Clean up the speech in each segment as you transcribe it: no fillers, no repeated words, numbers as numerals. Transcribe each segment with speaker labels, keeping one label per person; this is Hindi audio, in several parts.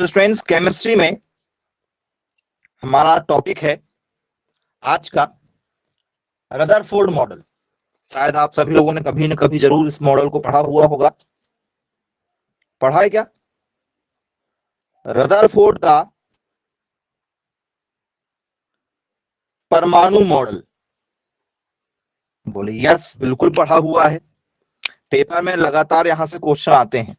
Speaker 1: तो स्टूडेंट्स केमिस्ट्री में हमारा टॉपिक है आज का रदरफोर्ड मॉडल। शायद आप सभी लोगों ने कभी न कभी जरूर इस मॉडल को पढ़ा हुआ होगा। पढ़ा है क्या? रदरफोर्ड का परमाणु मॉडल। बोले यस, बिल्कुल पढ़ा हुआ है। पेपर में लगातार यहां से क्वेश्चन आते हैं।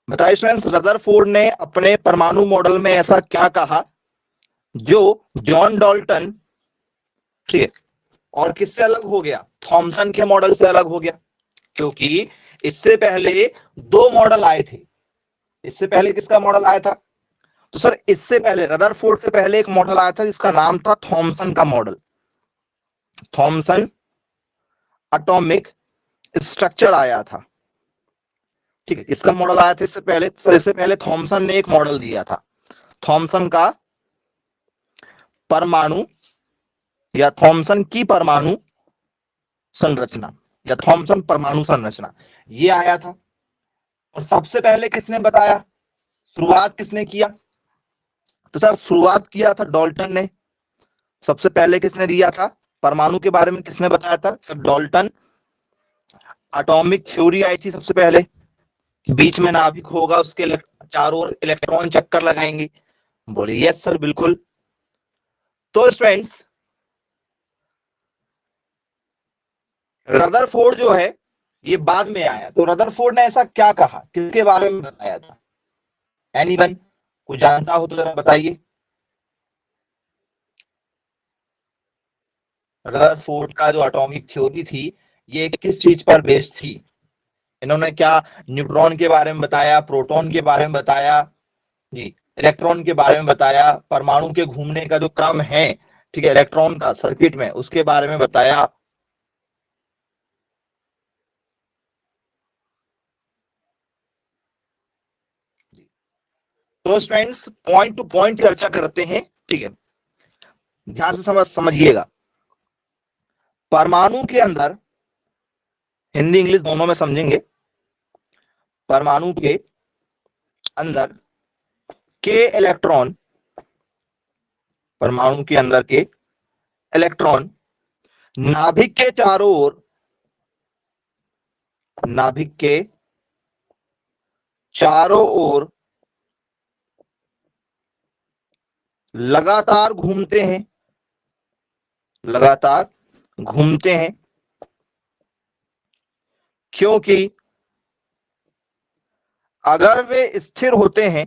Speaker 1: बताइए स्टूडेंट्स, रदरफोर्ड ने अपने परमाणु मॉडल में ऐसा क्या कहा जो जॉन डाल्टन, ठीक है, और किससे अलग हो गया? थॉमसन के मॉडल से अलग हो गया। क्योंकि इससे पहले दो मॉडल आए थे। इससे पहले किसका मॉडल आया था? तो सर इससे पहले रदरफोर्ड से पहले एक मॉडल आया था जिसका नाम था थॉमसन का मॉडल। थॉमसन एटॉमिक स्ट्रक्चर आया था। ठीक है, इसका मॉडल आया था इससे पहले। सर इससे पहले थॉमसन ने एक मॉडल दिया था, थॉमसन का परमाणु या थॉमसन की परमाणु संरचना या थॉमसन परमाणु संरचना, ये आया था। और सबसे पहले किसने बताया, शुरुआत किसने किया? तो सर शुरुआत किया था डाल्टन ने। सबसे पहले किसने दिया था परमाणु के बारे में, किसने बताया था? Sir Dalton. एटॉमिक थ्योरी आई थी सबसे पहले कि बीच में नाभिक होगा, उसके चारों ओर इलेक्ट्रॉन चक्कर लगाएंगे। बोले यस सर, बिल्कुल। तो स्टूडेंट्स, रदरफोर्ड जो है ये बाद में आया। तो रदरफोर्ड ने ऐसा क्या कहा, किसके बारे में बताया था? एनीवन कोई जानता हो तो जरा बताइए। रदरफोर्ड का जो एटॉमिक थ्योरी थी ये किस चीज पर बेस्ड थी? इन्होंने क्या न्यूट्रॉन के बारे में बताया, प्रोटॉन के बारे में बताया, जी, इलेक्ट्रॉन के बारे में बताया, परमाणु के घूमने का जो क्रम है, ठीक है, इलेक्ट्रॉन का सर्किट में, उसके बारे में बताया। तो स्टूडेंट्स पॉइंट टू पॉइंट चर्चा करते हैं, ठीक है, ध्यान से समझिएगा। परमाणु के अंदर, हिंदी इंग्लिश दोनों में समझेंगे, परमाणु के अंदर के इलेक्ट्रॉन, परमाणु के अंदर के इलेक्ट्रॉन नाभिक के चारों ओर, नाभिक के चारों ओर लगातार घूमते हैं, लगातार घूमते हैं। क्योंकि अगर वे स्थिर होते हैं,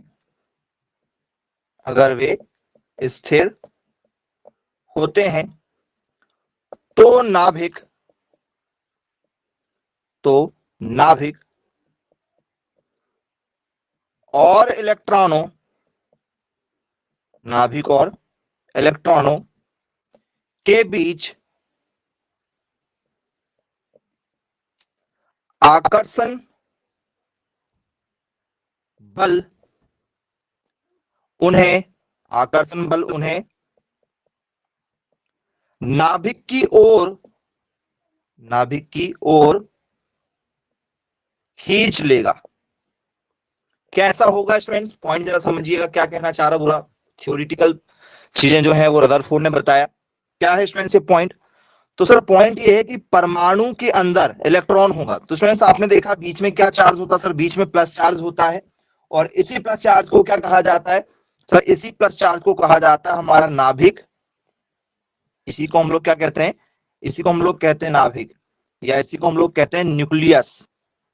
Speaker 1: अगर वे स्थिर होते हैं तो नाभिक, तो नाभिक और इलेक्ट्रॉनों, नाभिक और इलेक्ट्रॉनों के बीच आकर्षण बल उन्हें, आकर्षण बल उन्हें नाभिक की ओर, नाभिक की ओर खींच लेगा। कैसा होगा स्टूडेंट्स? पॉइंट जरा समझिएगा क्या कहना चाह रहा। पूरा थ्योरेटिकल चीजें जो है वो रदरफोर्ड ने बताया। क्या है स्टूडेंट्स ये पॉइंट? तो सर पॉइंट ये है कि परमाणु के अंदर इलेक्ट्रॉन होगा। तो स्टूडेंट्स आपने देखा बीच में क्या चार्ज होता है? सर बीच में प्लस चार्ज होता है। और इसी प्लस चार्ज को क्या कहा जाता है? सर इसी प्लस चार्ज को कहा जाता है हमारा नाभिक। इसी को हम लोग क्या कहते हैं? इसी को हम लोग कहते हैं नाभिक, या इसी को हम लोग कहते हैं न्यूक्लियस।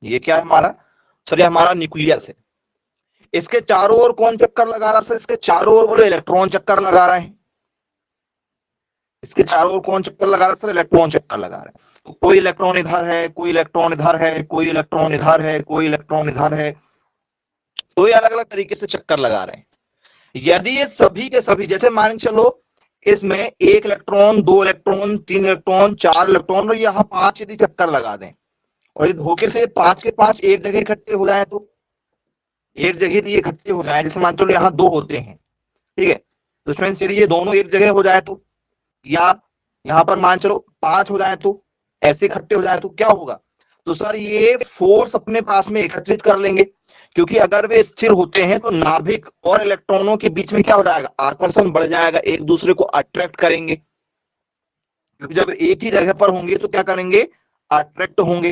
Speaker 1: ये क्या है हमारा? सर ये हमारा न्यूक्लियस है। इसके चारों ओर कौन चक्कर लगा रहा है? इसके चारों ओर बोले इलेक्ट्रॉन चक्कर लगा रहे हैं। इसके चारों ओर कौन चक्कर लगा रहा है? सर इलेक्ट्रॉन चक्कर लगा रहे हैं। तो कोई इलेक्ट्रॉन इधर है, कोई इलेक्ट्रॉन इधर है, कोई इलेक्ट्रॉन इधर है, कोई इलेक्ट्रॉन इधर है, तो ये अलग अलग तरीके से चक्कर लगा रहे हैं। यदि ये सभी के सभी, जैसे मान चलो इसमें एक इलेक्ट्रॉन, दो इलेक्ट्रॉन, तीन इलेक्ट्रॉन, चार इलेक्ट्रॉन और यहाँ पांच यदि चक्कर लगा दें और ये धोखे से पांच के पांच एक जगह इकट्ठे हो जाए, तो एक जगह ये इकट्ठे हो जाए, जैसे मान चलो यहाँ दो होते हैं, ठीक है, तो उसमें यदि ये दोनों एक जगह हो जाए तो, या यहां पर मान चलो पांच हो जाए तो, ऐसे इकट्ठे हो जाए तो क्या होगा? तो सर ये फोर्स अपने पास में एकत्रित कर लेंगे, क्योंकि अगर वे स्थिर होते हैं तो नाभिक और इलेक्ट्रॉनों के बीच में क्या हो जाएगा, आकर्षण बढ़ जाएगा, एक दूसरे को अट्रैक्ट करेंगे, क्योंकि जब एक ही जगह पर होंगे तो क्या करेंगे, अट्रैक्ट होंगे।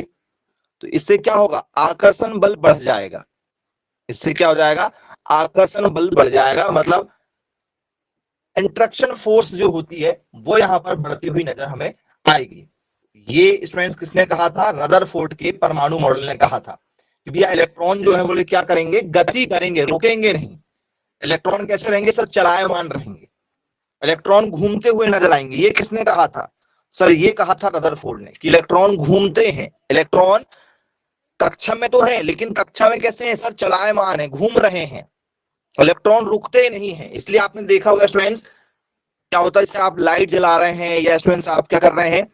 Speaker 1: तो इससे क्या होगा, आकर्षण बल बढ़ जाएगा। इससे क्या हो जाएगा, आकर्षण बल बढ़ जाएगा, मतलब इंट्रैक्शन फोर्स जो होती है वो यहां पर बढ़ती हुई नजर हमें आएगी। ये स्टूडेंट्स किसने कहा था, रदरफोर्ड के परमाणु मॉडल ने कहा था कि भैया इलेक्ट्रॉन जो है बोले क्या करेंगे, गति करेंगे, रुकेंगे नहीं। इलेक्ट्रॉन कैसे रहेंगे सर, चलायमान रहेंगे, इलेक्ट्रॉन घूमते हुए नजर आएंगे। ये किसने कहा था सर, ये कहा था रदरफोर्ड ने कि इलेक्ट्रॉन घूमते हैं, इलेक्ट्रॉन कक्षा में तो है लेकिन कक्षा में कैसे हैं सर, चलायमान है, घूम रहे हैं, इलेक्ट्रॉन रुकते नहीं है। इसलिए आपने देखा होगा स्टूडेंट्स, क्या होता है, जैसे आप लाइट जला रहे हैं या स्टूडेंट्स आप क्या कर रहे हैं,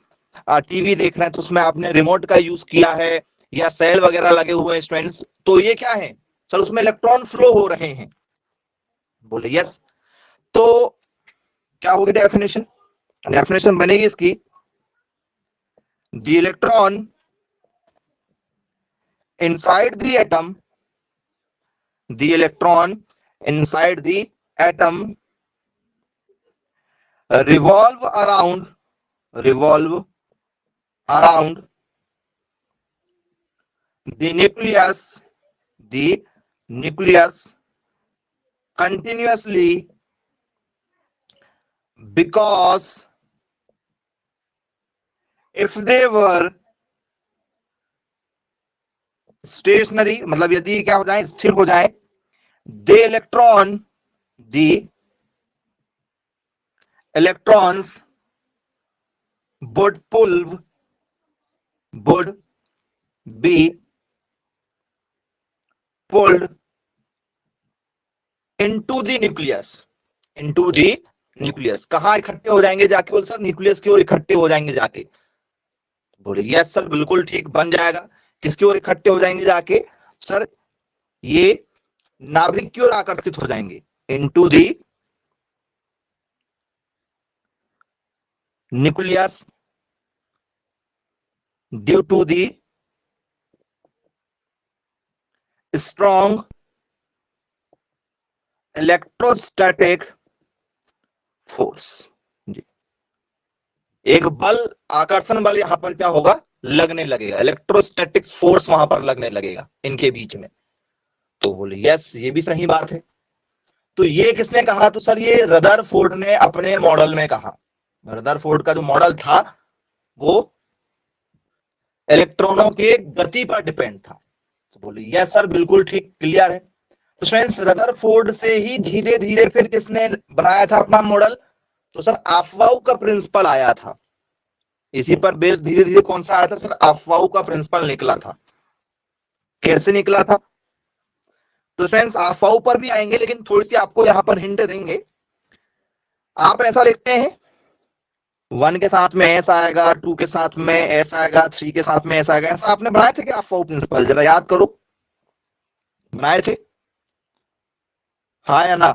Speaker 1: टीवी देख रहे हैं, तो उसमें आपने रिमोट का यूज किया है या सेल वगैरह लगे हुए हैं स्टूडेंट्स, तो ये क्या है सर, उसमें इलेक्ट्रॉन फ्लो हो रहे हैं। बोले यस। तो क्या होगी डेफिनेशन, डेफिनेशन बनेगी इसकी, the electron inside the atom, the electron inside the atom revolve around the nucleus continuously, because if they were stationary, मतलब यदि क्या हो जाए, स्थिर हो जाए, the electrons would be pulled into the nucleus, कहां इकट्ठे हो जाएंगे जाके, बोल सर न्यूक्लियस की ओर इकट्ठे हो जाएंगे जाके। बोले यस सर बिल्कुल ठीक, बन जाएगा। किसकी ओर इकट्ठे हो जाएंगे जाके सर, ये नाभिक की ओर आकर्षित हो जाएंगे, into the nucleus due to the strong electrostatic force. एक बल, आकर्षण बल यहां पर क्या होगा, लगने लगेगा, इलेक्ट्रोस्टैटिक फोर्स वहां पर लगने लगेगा इनके बीच में। तो बोले यस, ये भी सही बात है। तो ये किसने कहा, तो सर ये रदरफोर्ड ने अपने मॉडल में कहा। रदरफोर्ड का जो मॉडल था वो इलेक्ट्रॉनों के गति पर डिपेंड था। तो बोले यस सर बिल्कुल ठीक, क्लियर है। तो फ्रेंड्स रदरफोर्ड से ही धीरे धीरे फिर किसने बनाया था अपना मॉडल, तो सर अफवाऊ का प्रिंसिपल आया था। इसी पर बेस धीरे धीरे कौन सा आया था सर, अफवाऊ का प्रिंसिपल निकला था। कैसे निकला था, तो फ्रेंड्स अफवाऊ पर भी आएंगे, लेकिन थोड़ी सी आपको यहां पर हिंट देंगे। आप ऐसा लिखते हैं 1 के साथ में ऐसा आएगा, 2 के साथ में ऐसा आएगा, 3 के साथ में ऐसा आएगा, ऐसा आपने बनाए थे क्या अफवाऊ प्रिंसिपल, जरा याद करो, बनाए थे हाँ या ना।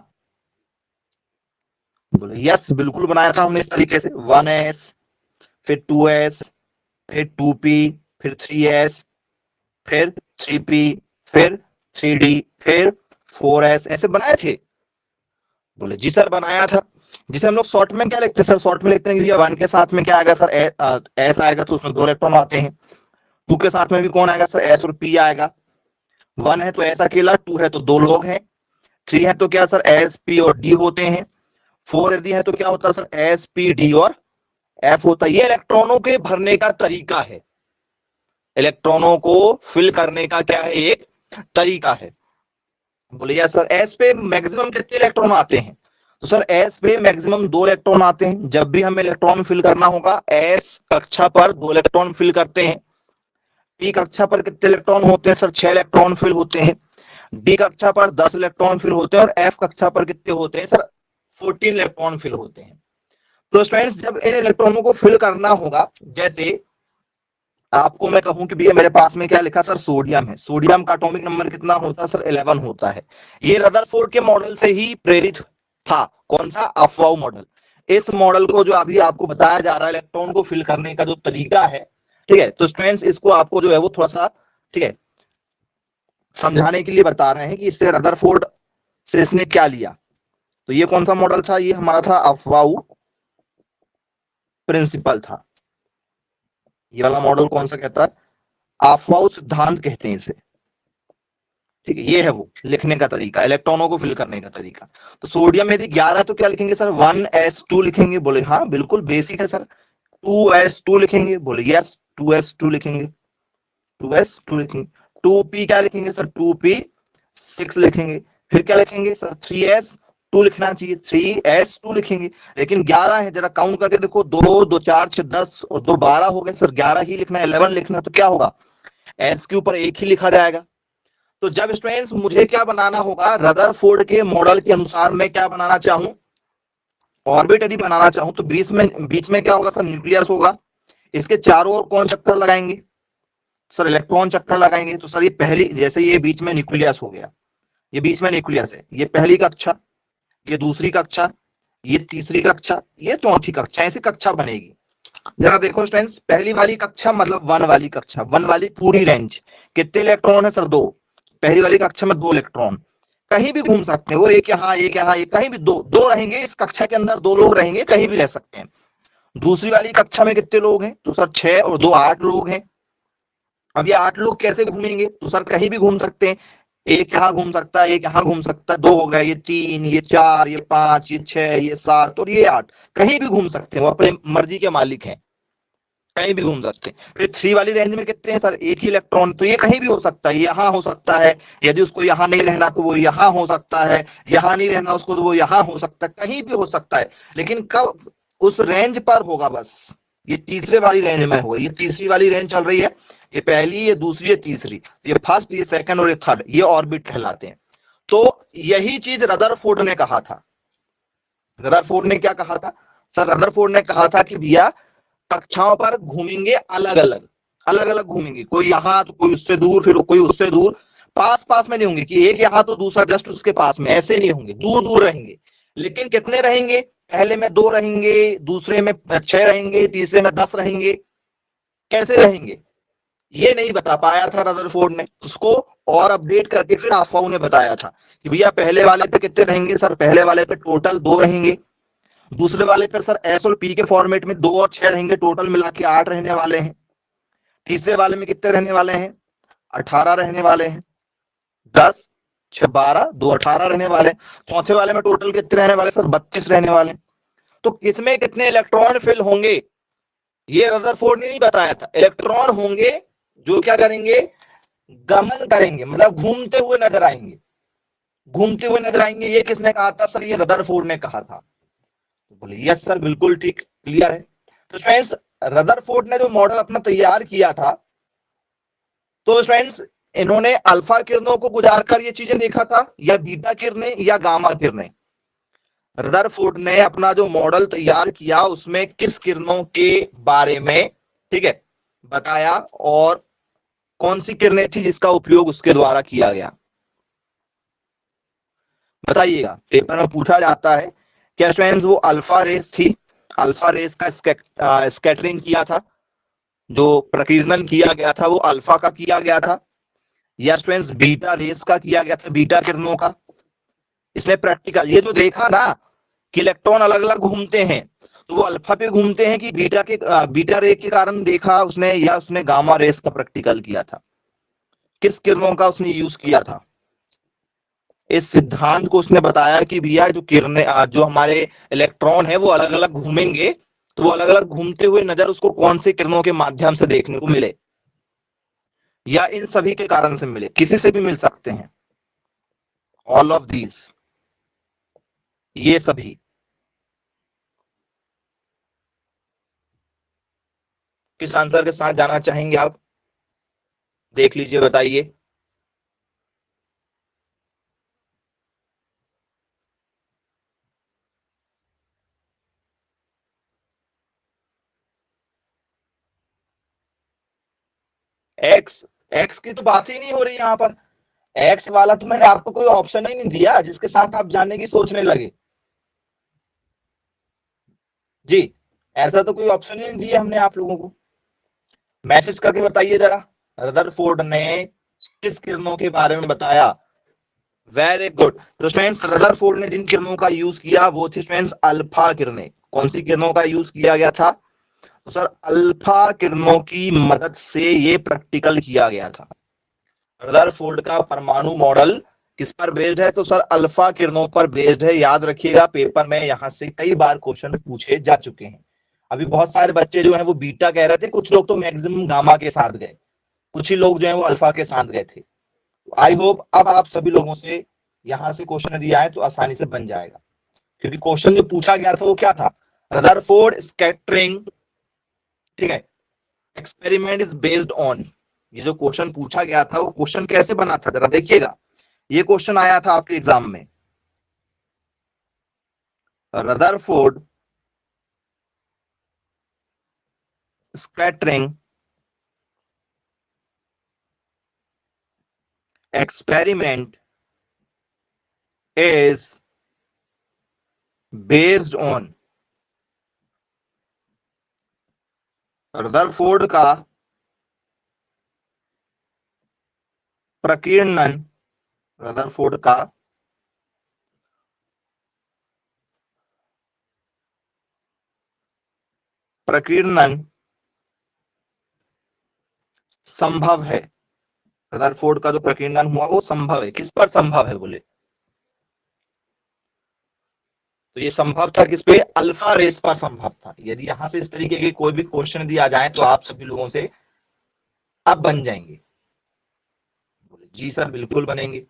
Speaker 1: बोले यस बिल्कुल बनाया था हमने इस तरीके से, 1s फिर 2s फिर 2p फिर 3s फिर 3p फिर 3d फिर 4s, ऐसे बनाए थे। बोले जी सर बनाया था। जिसे हम लोग शॉर्ट में क्या लिखते हैं सर, शॉर्ट में लिखते हैं कि 1 के साथ में क्या आएगा सर, एस आएगा, तो उसमें 2 इलेक्ट्रॉन आते हैं। 2 के साथ में भी कौन आएगा सर, एस और पी आएगा। 1 है तो एस अकेला, 2 है तो 2 लोग हैं, 3 है तो क्या सर, एस पी और डी होते हैं, 4 यदि है तो क्या होता है सर, एस पी डी और एफ होता है। ये इलेक्ट्रॉनों के भरने का तरीका है, इलेक्ट्रॉनों को फिल करने का क्या है, एक तरीका है। बोले यार सर एस पे मैक्सिमम कितने इलेक्ट्रॉन आते हैं, तो सर एस पे मैक्सिमम 2 इलेक्ट्रॉन आते हैं। जब भी हमें इलेक्ट्रॉन फिल करना होगा, एस कक्षा पर 2 इलेक्ट्रॉन फिल करते हैं। पी कक्षा पर कितने इलेक्ट्रॉन होते हैं सर, 6 इलेक्ट्रॉन फिल होते हैं। डी कक्षा पर 10 इलेक्ट्रॉन फिल होते हैं, और एफ कक्षा पर कितने होते हैं सर, 14 इलेक्ट्रॉन फिल होते हैं। तो स्टूडेंट्स जब इन इलेक्ट्रॉनों को फिल करना होगा, जैसे आपको मैं कहूं कि भैया मेरे पास में क्या लिखा सर, सोडियम है, सोडियम का एटॉमिक नंबर कितना होता है सर, 11 होता है। ये रदरफोर्ड के मॉडल से ही प्रेरित था, कौन सा, अफवाऊ मॉडल। इस मॉडल को जो अभी आपको बताया जा रहा है, इलेक्ट्रॉन को फिल करने का जो तरीका है, ठीक है। तो स्टूडेंट्स इसको आपको जो है वो थोड़ा सा, ठीक है, समझाने के लिए बता रहे हैं कि इससे रदरफोर्ड से इसने क्या लिया। तो ये कौन सा मॉडल था, ये हमारा था अफवाऊ प्रिंसिपल था। ये वाला मॉडल कौन सा कहता है, अफवाऊ सिद्धांत कहते हैं इसे, ठीक है। ये है वो लिखने का तरीका, इलेक्ट्रॉनों को फिल करने का तरीका। तो सोडियम यदि 11 तो क्या लिखेंगे सर, 1s2 लिखेंगे, बोले हाँ बिल्कुल बेसिक है सर। 2s2 लिखेंगे, बोले यस 2s2 लिखेंगे, 2s2 लिखेंगे। 2p क्या लिखेंगे सर, 2p6 लिखेंगे। फिर क्या लिखेंगे सर, 3s2 लिखना चाहिए, 3s2 लिखेंगे। लेकिन 11 है, जरा काउंट करके देखो, 2 2 4 6 10 और 2 12 हो गए सर, 11 ही लिखना है, 11 लिखना, तो क्या होगा, एस के ऊपर एक ही लिखा जाएगा। तो जब स्टूडेंट्स मुझे क्या बनाना होगा, रदरफोर्ड के मॉडल के अनुसार मैं क्या बनाना चाहूं, ऑर्बिट यदि बनाना चाहूं, तो बीच में क्या होगा सर, न्यूक्लियस होगा। इसके चारों ओर कौन चक्कर लगाएंगे सर, इलेक्ट्रॉन चक्कर लगाएंगे। तो सर ये पहली, जैसे ये बीच में न्यूक्लियस हो गया, ये बीच में न्यूक्लियस है, ये पहली कक्षा, ये दूसरी कक्षा, ये तीसरी कक्षा, ये चौथी कक्षा, ऐसी कक्षा बनेगी। जरा देखो स्टूडेंट्स, पहली वाली कक्षा मतलब वन वाली कक्षा, वन वाली पूरी रेंज, कितने इलेक्ट्रॉन है सर, 2। पहली वाली कक्षा में 2 इलेक्ट्रॉन, कहीं भी घूम सकते हैं वो, एक यहाँ एक यहाँ एक, कहीं भी दो दो रहेंगे इस कक्षा के अंदर, 2 लोग रहेंगे, कहीं भी रह सकते हैं। दूसरी वाली कक्षा में कितने लोग हैं, तो सर 6 और 2 8 लोग हैं। अब ये 8 लोग कैसे घूमेंगे, तो सर कहीं भी घूम सकते हैं, एक यहाँ घूम सकता है, एक यहाँ घूम सकता है, 2 हो गए, ये 3, ये 4, ये 5, ये 6, ये 7 और ये 8, कहीं भी घूम सकते हैं, वो अपने मर्जी के मालिक हैं, कहीं भी घूम सकते हैं। फिर 3 वाली रेंज में कितने हैं सर, एक ही इलेक्ट्रॉन, तो ये कहीं भी हो सकता है, यहाँ हो सकता है, यदि उसको यहाँ नहीं रहना तो वो यहाँ हो सकता है, यहाँ नहीं रहना उसको तो वो यहाँ हो सकता है, कहीं भी हो सकता है। लेकिन कब, उस रेंज पर होगा बस, ये तीसरे वाली रेंज में होगा। ये तीसरी वाली रेंज चल रही है, ये पहली, ये दूसरी, ये तीसरी, ये फर्स्ट, ये सेकंड और ये थर्ड, ये ऑर्बिट कहलाते हैं। तो यही चीज रदरफोर्ड ने कहा था। रदरफोर्ड ने क्या कहा था सर, रदरफोर्ड ने कहा था कि भैया कक्षाओं पर घूमेंगे अलग अलग, अलग अलग घूमेंगे, कोई यहाँ तो कोई उससे दूर, फिर कोई उससे दूर, पास पास में नहीं होंगे कि एक यहाँ तो दूसरा जस्ट उसके पास में, ऐसे नहीं होंगे, दूर दूर रहेंगे। लेकिन कितने रहेंगे, पहले में 2 रहेंगे, दूसरे में 6 रहेंगे, तीसरे में 10 रहेंगे, कैसे रहेंगे ये नहीं बता पाया था रदरफोर्ड ने, उसको और अपडेट करके फिर अफवाह ने बताया था कि भैया पहले वाले पे कितने रहेंगे सर, पहले वाले पे टोटल 2 रहेंगे, दूसरे वाले पे सर एस और पी के फॉर्मेट में 2 और 6 रहेंगे, टोटल मिला के 8 रहने वाले हैं। तीसरे वाले में कितने रहने वाले हैं, 18 रहने वाले हैं, 10 6 12 2 18 रहने वाले हैं। चौथे वाले में टोटल कितने रहने वाले सर, 32 रहने वाले। तो किसमें कितने इलेक्ट्रॉन फिल होंगे ये रदरफोर्ड ने नहीं बताया था। इलेक्ट्रॉन होंगे जो क्या करेंगे, गमन करेंगे, मतलब घूमते हुए नजर आएंगे, घूमते हुए नजर आएंगे। ये किसने कहा था सर, ये रदरफोर्ड ने कहा था। तो बोले यस सर बिल्कुल ठीक, क्लियर है। तो फ्रेंड्स रदरफोर्ड ने जो मॉडल अपना तैयार किया था, तो फ्रेंड्स इन्होंने अल्फा किरणों को गुजार कर ये चीजें देखा था, या बीटा किरणें या गामा किरणें। रदरफोर्ड ने अपना जो मॉडल तैयार किया उसमें किस किरणों के बारे में, ठीक है, बताया, और कौन सी किरणें थी जिसका उपयोग उसके द्वारा किया गया, बताइएगा। पेपर में पूछा जाता है क्या स्टूडेंट्स, वो अल्फा रेस थी, अल्फा रेस का स्कैटरिंग किया था, जो प्रकीर्णन किया गया था वो अल्फा का किया गया था, या स्टूडेंट्स बीटा रेस का किया गया था, बीटा किरणों का। इसने प्रैक्टिकल ये जो देखा ना कि इलेक्ट्रॉन अलग अलग घूमते हैं, तो वो अल्फा पे घूमते हैं कि बीटा रे के कारण देखा उसने, या उसने गामा रेस का प्रैक्टिकल किया था, किस किरणों का उसने यूज किया था। इस सिद्धांत को उसने बताया कि भैया जो किरणें, जो हमारे इलेक्ट्रॉन है वो अलग अलग घूमेंगे, तो वो अलग अलग घूमते हुए नजर उसको कौन सी किरणों के माध्यम से देखने को मिले, या इन सभी के कारण से मिले, किसी से भी मिल सकते हैं, ऑल ऑफ दीज, ये सभी। किस आंसर के साथ जाना चाहेंगे आप, देख लीजिए, बताइए। एक्स, एक्स की तो बात ही नहीं हो रही यहाँ पर। एक्स वाला तो मैंने आपको कोई ऑप्शन ही नहीं दिया जिसके साथ आप जानने की सोचने लगे। जी, ऐसा तो कोई ऑप्शन ही नहीं दिया हमने आप लोगों को। मैसेज करके बताइए जरा, रदरफोर्ड ने किस किरणों के बारे में बताया? Very good. तो स्टूडेंट्स रदरफोर्ड ने जिन किरणों का यूज किया वो थी स्टूडेंट्स अल्फा किरणें। कौन सी किरणों का यूज किया गया था? तो सर अल्फा किरणों की मदद से ये प्रैक्टिकल किया गया था। रदरफोर्ड का परमाणु मॉडल किस पर बेस्ड है? तो सर अल्फा किरणों पर बेस्ड है। याद रखिएगा, पेपर में यहां से कई बार क्वेश्चन पूछे जा चुके हैं। अभी बहुत सारे बच्चे जो हैं वो बीटा कह रहे थे, कुछ लोग तो मैक्सिमम गामा के साथ गए, कुछ ही लोग जो हैं वो अल्फा के साथ गए थे। आई होप अब आप सभी लोगों से यहां से क्वेश्चन दिया है तो आसानी से बन जाएगा, क्योंकि क्वेश्चन जो पूछा गया था वो क्या था? रदरफोर्ड स्कैटरिंग, ठीक है, एक्सपेरिमेंट इज बेस्ड ऑन। ये जो क्वेश्चन पूछा गया था वो क्वेश्चन कैसे बना था जरा देखिएगा। ये क्वेश्चन आया था आपके एग्जाम में, Rutherford scattering experiment is based on। Rutherford का प्रकीर्णन, रदरफोर्ड का प्रकीर्णन संभव है। रदरफोर्ड का जो प्रकीर्णन हुआ वो संभव है। किस पर संभव है बोले? तो ये संभव था किस पे? अल्फा रेस पर संभव था। यदि यहां से इस तरीके के कोई भी क्वेश्चन दिया जाए तो आप सभी लोगों से अब बन जाएंगे। जी सर बिल्कुल बनेंगे।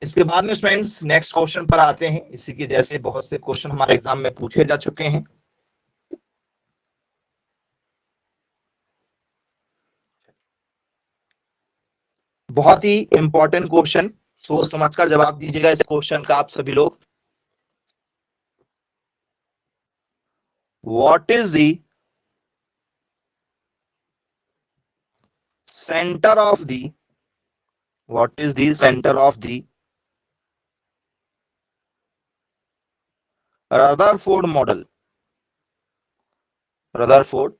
Speaker 1: इसके बाद में स्टूडेंट्स नेक्स्ट क्वेश्चन पर आते हैं। इसी के जैसे बहुत से क्वेश्चन हमारे एग्जाम में पूछे जा चुके हैं। बहुत ही इंपॉर्टेंट क्वेश्चन, सोच समझकर जवाब दीजिएगा इस क्वेश्चन का आप सभी लोग। What is the centre of the, what is the centre of the Rutherford model? Rutherford,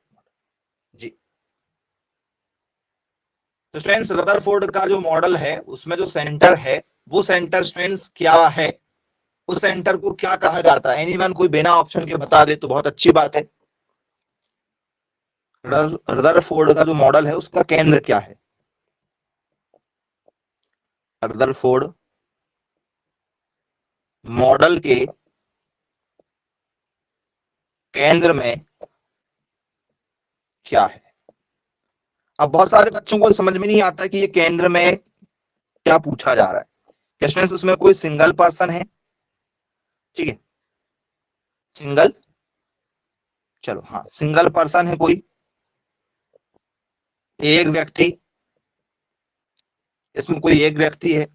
Speaker 1: जी। तो स्टूडेंट्स रदरफोर्ड का जो मॉडल है उसमें जो सेंटर है वो सेंटर स्टूडेंट्स क्या है? उस सेंटर को क्या कहा जाता है? एनीवन कोई बिना ऑप्शन के बता दे तो बहुत अच्छी बात है। रदरफोर्ड का जो मॉडल है उसका केंद्र क्या है? रदरफोर्ड मॉडल के केंद्र में क्या है? अब बहुत सारे बच्चों को समझ में नहीं आता कि ये केंद्र में क्या पूछा जा रहा है। क्वेश्चन उसमें कोई सिंगल पर्सन है, ठीक है, सिंगल, चलो हाँ सिंगल पर्सन है, कोई एक व्यक्ति, इसमें कोई एक व्यक्ति है,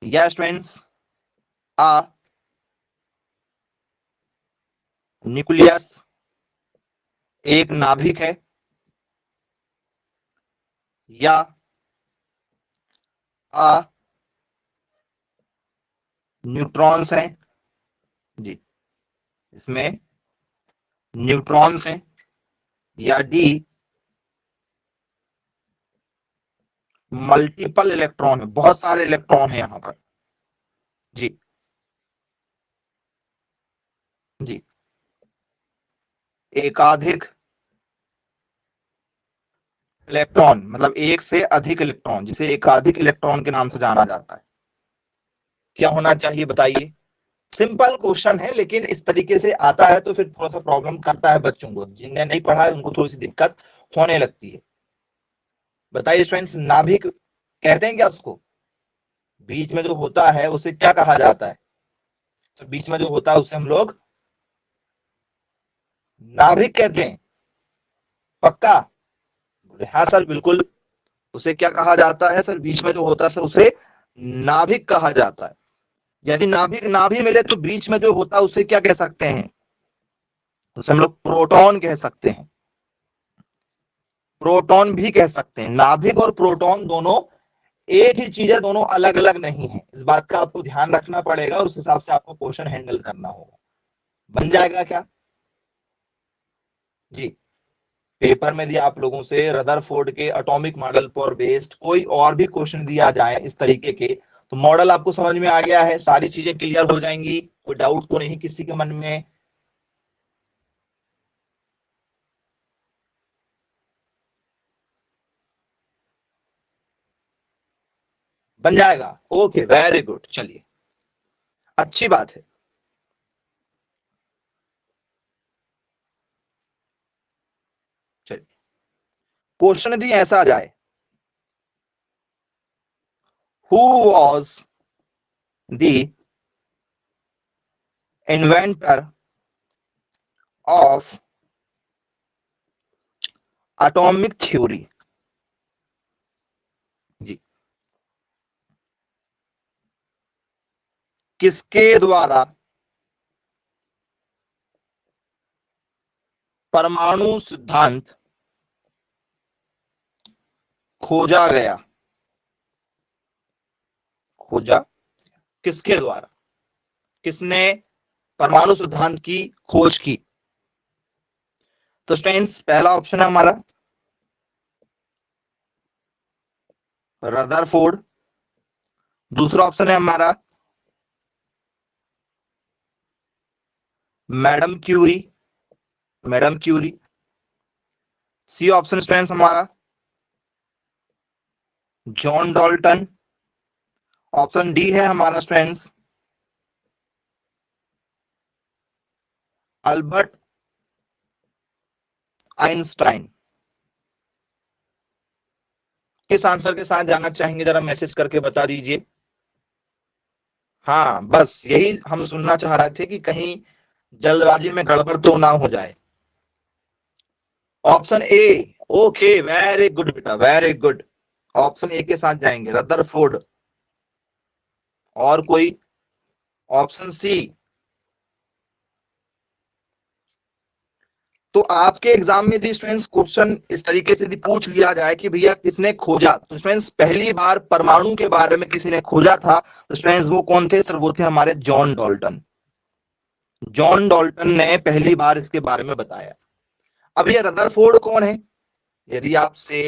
Speaker 1: या स्टूडेंट्स आ न्यूक्लियस, एक नाभिक है, या आ न्यूट्रॉन्स हैं, जी इसमें न्यूट्रॉन्स हैं, या डी मल्टीपल इलेक्ट्रॉन है, बहुत सारे इलेक्ट्रॉन है यहां पर, जी जी एकाधिक इलेक्ट्रॉन, मतलब एक से अधिक इलेक्ट्रॉन, जिसे एकाधिक इलेक्ट्रॉन के नाम से जाना जाता है। क्या होना चाहिए बताइए? सिंपल क्वेश्चन है लेकिन इस तरीके से आता है तो फिर थोड़ा सा प्रॉब्लम करता है बच्चों को, जिन्हें नहीं पढ़ा है उनको थोड़ी सी दिक्कत होने लगती है। बताइए स्टूडेंट्स, नाभिक कहते हैं क्या उसको? बीच में जो होता है उसे क्या कहा जाता है? तो बीच में जो होता है उसे हम लोग नाभिक कहते हैं, पक्का? हाँ सर बिल्कुल। उसे क्या कहा जाता है सर? बीच में जो होता है सर उसे नाभिक कहा जाता है। यदि नाभिक ना भी मिले तो बीच में जो होता है उसे क्या कह सकते हैं? उसे हम लोग प्रोटॉन कह सकते हैं, प्रोटॉन भी कह सकते हैं। नाभिक और प्रोटॉन दोनों एक ही चीज है, दोनों अलग अलग नहीं है। इस बात का आपको ध्यान रखना पड़ेगा और उस हिसाब से आपको क्वेश्चन हैंडल करना होगा। बन जाएगा क्या? जी पेपर में दिया आप लोगों से रदरफोर्ड के एटॉमिक मॉडल पर बेस्ड कोई और भी क्वेश्चन दिया जाए इस तरीके के, तो मॉडल आपको समझ में आ गया है, सारी चीजें क्लियर हो जाएंगी, कोई डाउट तो नहीं किसी के मन में? बन जाएगा, ओके वेरी गुड, चलिए अच्छी बात है। चलिए क्वेश्चन यदि ऐसा आ जाए, who was the inventor of atomic theory? जी, किसके द्वारा परमाणु सिद्धांत खोजा गया? खोजा किसके द्वारा, किसने परमाणु सिद्धांत की खोज की? तो स्टूडेंट्स पहला ऑप्शन है हमारा रदरफोर्ड, दूसरा ऑप्शन है हमारा madam Curie, madam Curie, C option students हमारा जॉन डॉल्टन, ऑप्शन डी है हमारा स्टूडेंट्स अल्बर्ट आइंस्टाइन। किस आंसर के साथ जाना चाहेंगे जरा मैसेज करके बता दीजिए। हाँ बस यही हम सुनना चाह रहे थे कि कहीं जल्दबाजी में गड़बड़ तो ना हो जाए। Option A, okay very good बेटा वेरी गुड, ऑप्शन ए के साथ जाएंगे रदरफोर्ड। और कोई? Option C. तो आपके एग्जाम में यदि स्टूडेंट्स क्वेश्चन इस तरीके से यदि पूछ लिया जाए कि भैया किसने खोजा, तो स्टूडेंट्स पहली बार परमाणु के बारे में किसी ने खोजा था, तो स्टूडेंट्स वो कौन थे सर? वो थे हमारे जॉन डॉल्टन। जॉन डॉल्टन ने पहली बार इसके बारे में बताया। अब ये रदरफोर्ड कौन है? यदि आपसे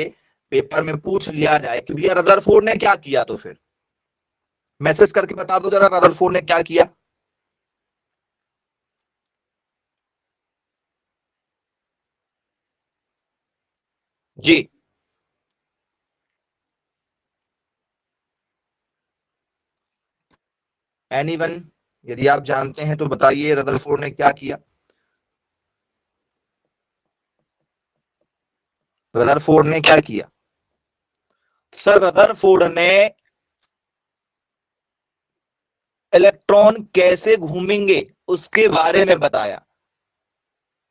Speaker 1: पेपर में पूछ लिया जाए कि भैया रदरफोर्ड ने क्या किया, तो फिर मैसेज करके बता दो जरा रदरफोर्ड ने क्या किया। जी, एनीवन यदि आप जानते हैं तो बताइए रदरफोर्ड ने क्या किया। रदरफोर्ड ने क्या किया सर? रदरफोर्ड ने इलेक्ट्रॉन कैसे घूमेंगे उसके बारे में बताया,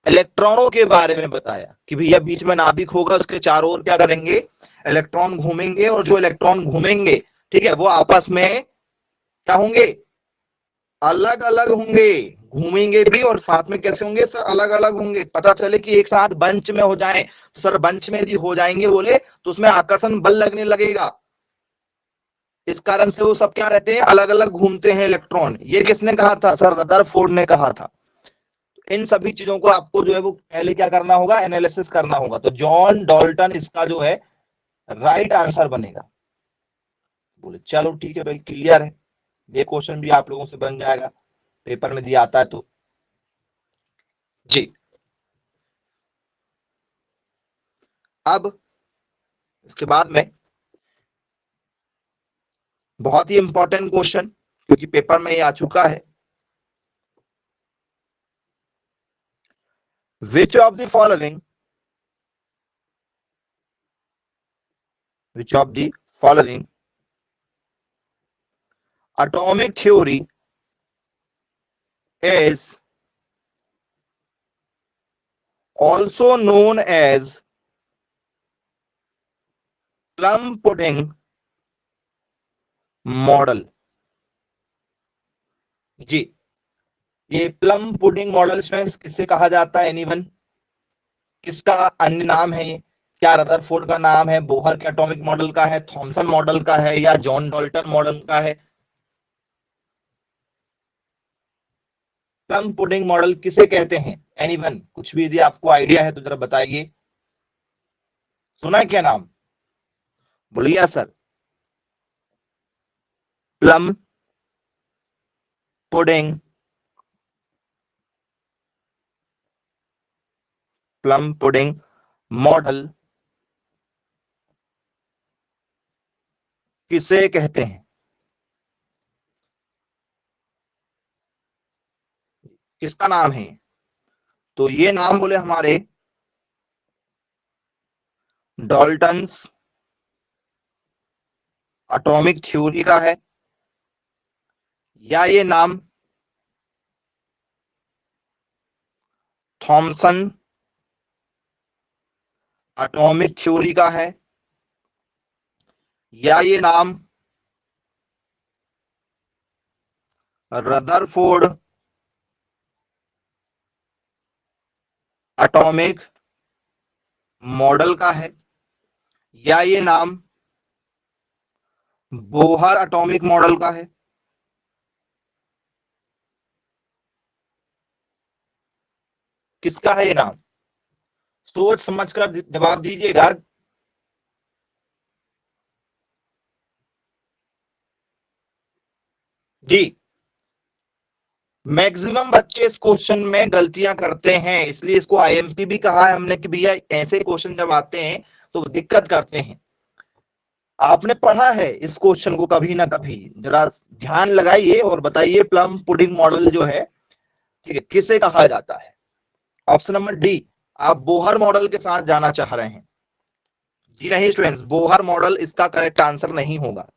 Speaker 1: इलेक्ट्रॉनों के बारे में बताया कि भैया बीच में नाभिक होगा, उसके चारों ओर क्या करेंगे, इलेक्ट्रॉन घूमेंगे, और जो इलेक्ट्रॉन घूमेंगे, ठीक है, वो आपस में क्या होंगे, अलग अलग होंगे, घूमेंगे भी और साथ में कैसे होंगे सर? अलग अलग होंगे। पता चले कि एक साथ बंच में हो जाए, तो सर बंच में यदि हो जाएंगे बोले तो उसमें आकर्षण बल लगने लगेगा, इस कारण से वो सब क्या रहते हैं, अलग अलग घूमते हैं इलेक्ट्रॉन। ये किसने कहा था सर? रदरफोर्ड ने कहा था। इन सभी चीजों को आपको जो है वो पहले क्या करना होगा, एनालिसिस करना होगा। तो जॉन डॉल्टन इसका जो है राइट आंसर बनेगा। बोले चलो ठीक है भाई, क्लियर है, ये क्वेश्चन भी आप लोगों से बन जाएगा, पेपर में दिया आता है तो। जी, अब इसके बाद में बहुत ही इंपॉर्टेंट क्वेश्चन, क्योंकि पेपर में ये आ चुका है। Which of the following, which of the following atomic theory is also known as plum pudding model? जी, ये प्लम पुडिंग मॉडल किससे कहा जाता है? एनीवन, किसका अन्य नाम है ये? क्या रदरफोर्ड का नाम है, बोहर के एटॉमिक मॉडल का है, थॉमसन मॉडल का है, या जॉन डॉल्टन मॉडल का है? प्लम पुडिंग मॉडल किसे कहते हैं? एनीवन, कुछ भी यदि आपको आइडिया है तो जरा बताइए। सुना है क्या नाम? बोलिए sir. Plum pudding, plum pudding model किसे कहते हैं? किसका नाम है? तो ये नाम बोले हमारे डाल्टन्स एटॉमिक थ्योरी का है, या ये नाम थॉमसन एटॉमिक थ्योरी का है, या ये नाम रदरफोर्ड एटॉमिक मॉडल का है, या ये नाम बोहर एटॉमिक मॉडल का है? किसका है ये नाम? सोच समझकर जवाब दीजिएगा। जी, मैक्सिमम बच्चे इस क्वेश्चन में गलतियां करते हैं, इसलिए इसको आईएमपी भी कहा है हमने कि भैया ऐसे क्वेश्चन जब आते हैं तो दिक्कत करते हैं। आपने पढ़ा है इस क्वेश्चन को कभी ना कभी? जरा ध्यान लगाइए और बताइए प्लम पुडिंग मॉडल जो है, ठीक है, किसे कहा जाता है? ऑप्शन नंबर डी, आप बोहर मॉडल के साथ जाना चाह रहे हैं। जी नहीं स्टूडेंट्स, बोहर मॉडल इसका करेक्ट आंसर नहीं होगा।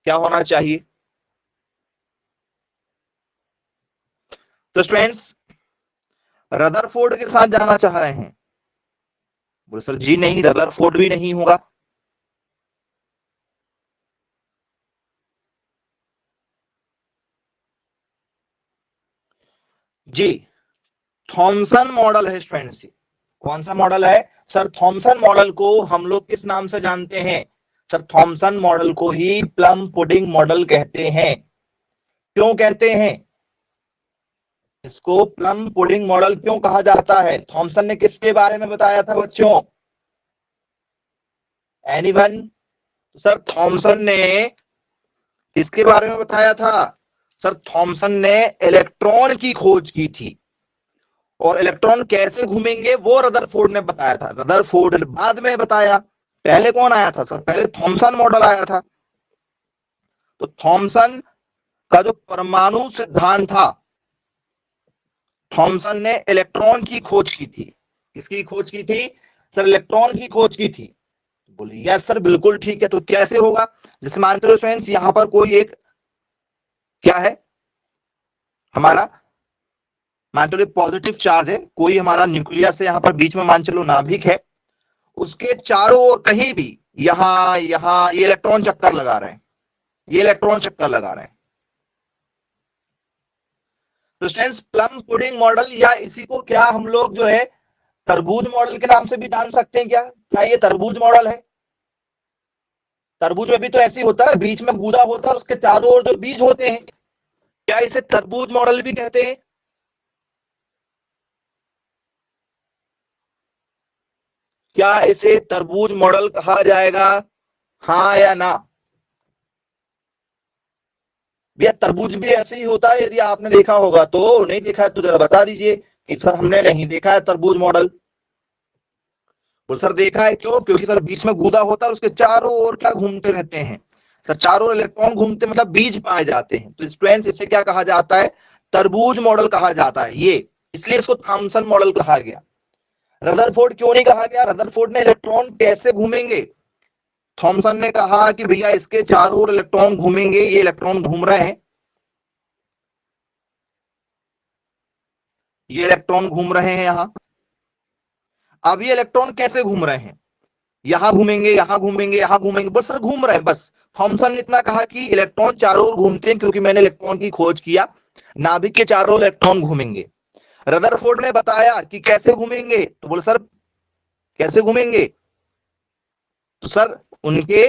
Speaker 1: क्या होना चाहिए? तो स्टूडेंट्स रदरफोर्ड के साथ जाना चाह रहे हैं? बोले सर जी नहीं, रदरफोर्ड भी नहीं होगा। जी, थॉमसन मॉडल है स्टूडेंट्स। कौन सा मॉडल है सर? थॉमसन मॉडल को हम लोग किस नाम से जानते हैं सर? थॉमसन मॉडल को ही प्लम पुडिंग मॉडल कहते हैं। क्यों कहते हैं इसको प्लम पुडिंग मॉडल? क्यों कहा जाता है? थॉमसन ने किसके बारे में बताया था बच्चों? एनीवन? सर थॉमसन ने किसके बारे में बताया था? सर थॉमसन ने इलेक्ट्रॉन की खोज की थी, और इलेक्ट्रॉन कैसे घूमेंगे वो रदरफोर्ड ने बताया था। रदरफोर्ड ने बाद में बताया। पहले कौन आया था सर? पहले थॉमसन मॉडल आया था। तो थॉमसन का जो परमाणु सिद्धांत था, थॉमसन ने इलेक्ट्रॉन की खोज की थी। किसकी खोज की थी सर? इलेक्ट्रॉन की खोज की थी। बोले यस सर, बिल्कुल ठीक है। तो कैसे होगा? जैसे मानते हो फ्रेंड्स, यहां पर कोई एक क्या है हमारा, मान चलो पॉजिटिव चार्ज है, कोई हमारा न्यूक्लियस है, यहाँ पर बीच में मान चलो नाभिक है, उसके चारों ओर कहीं भी यहां यहां ये इलेक्ट्रॉन चक्कर लगा रहे हैं, ये इलेक्ट्रॉन चक्कर लगा रहे हैं। तो स्टूडेंट्स प्लम पुडिंग मॉडल, या इसी को क्या हम लोग जो है तरबूज मॉडल के नाम से भी जान सकते हैं? क्या क्या ये तरबूज मॉडल है? तरबूज में भी तो ऐसे ही होता है, बीच में गूदा होता है, उसके चारों ओर जो बीज होते हैं, क्या इसे तरबूज मॉडल भी कहते हैं? क्या इसे तरबूज मॉडल कहा जाएगा? हाँ या ना? भैया तरबूज भी ऐसे ही होता है, यदि आपने देखा होगा तो। नहीं देखा है तो जरा बता दीजिए कि सर हमने नहीं देखा है तरबूज मॉडल। बोल सर देखा है। क्यों? क्योंकि सर बीच में गूदा होता है, उसके चारों ओर क्या घूमते रहते हैं सर? चारों ओर इलेक्ट्रॉन घूमते, मतलब बीज पाए जाते हैं। तो स्टूडेंट्स इसे क्या कहा जाता है? तरबूज मॉडल कहा जाता है ये। इसलिए इसको थॉमसन मॉडल कहा गया। रदरफोर्ड क्यों नहीं कहा गया? रदरफोर्ड ने इलेक्ट्रॉन कैसे घूमेंगे, थॉमसन ने कहा कि भैया इसके चारों ओर इलेक्ट्रॉन घूमेंगे, ये इलेक्ट्रॉन घूम रहे हैं, ये इलेक्ट्रॉन घूम रहे हैं यहां। अब ये इलेक्ट्रॉन कैसे घूम रहे हैं? यहां घूमेंगे, यहां घूमेंगे, यहां घूमेंगे, बस सर घूम रहे हैं बस। थॉमसन ने इतना कहा कि इलेक्ट्रॉन चारों ओर घूमते हैं, क्योंकि मैंने इलेक्ट्रॉन की खोज किया, नाभिक के चारों ओर इलेक्ट्रॉन घूमेंगे। रदरफोर्ड ने बताया कि कैसे घूमेंगे, तो बोले सर कैसे घूमेंगे? तो सर उनके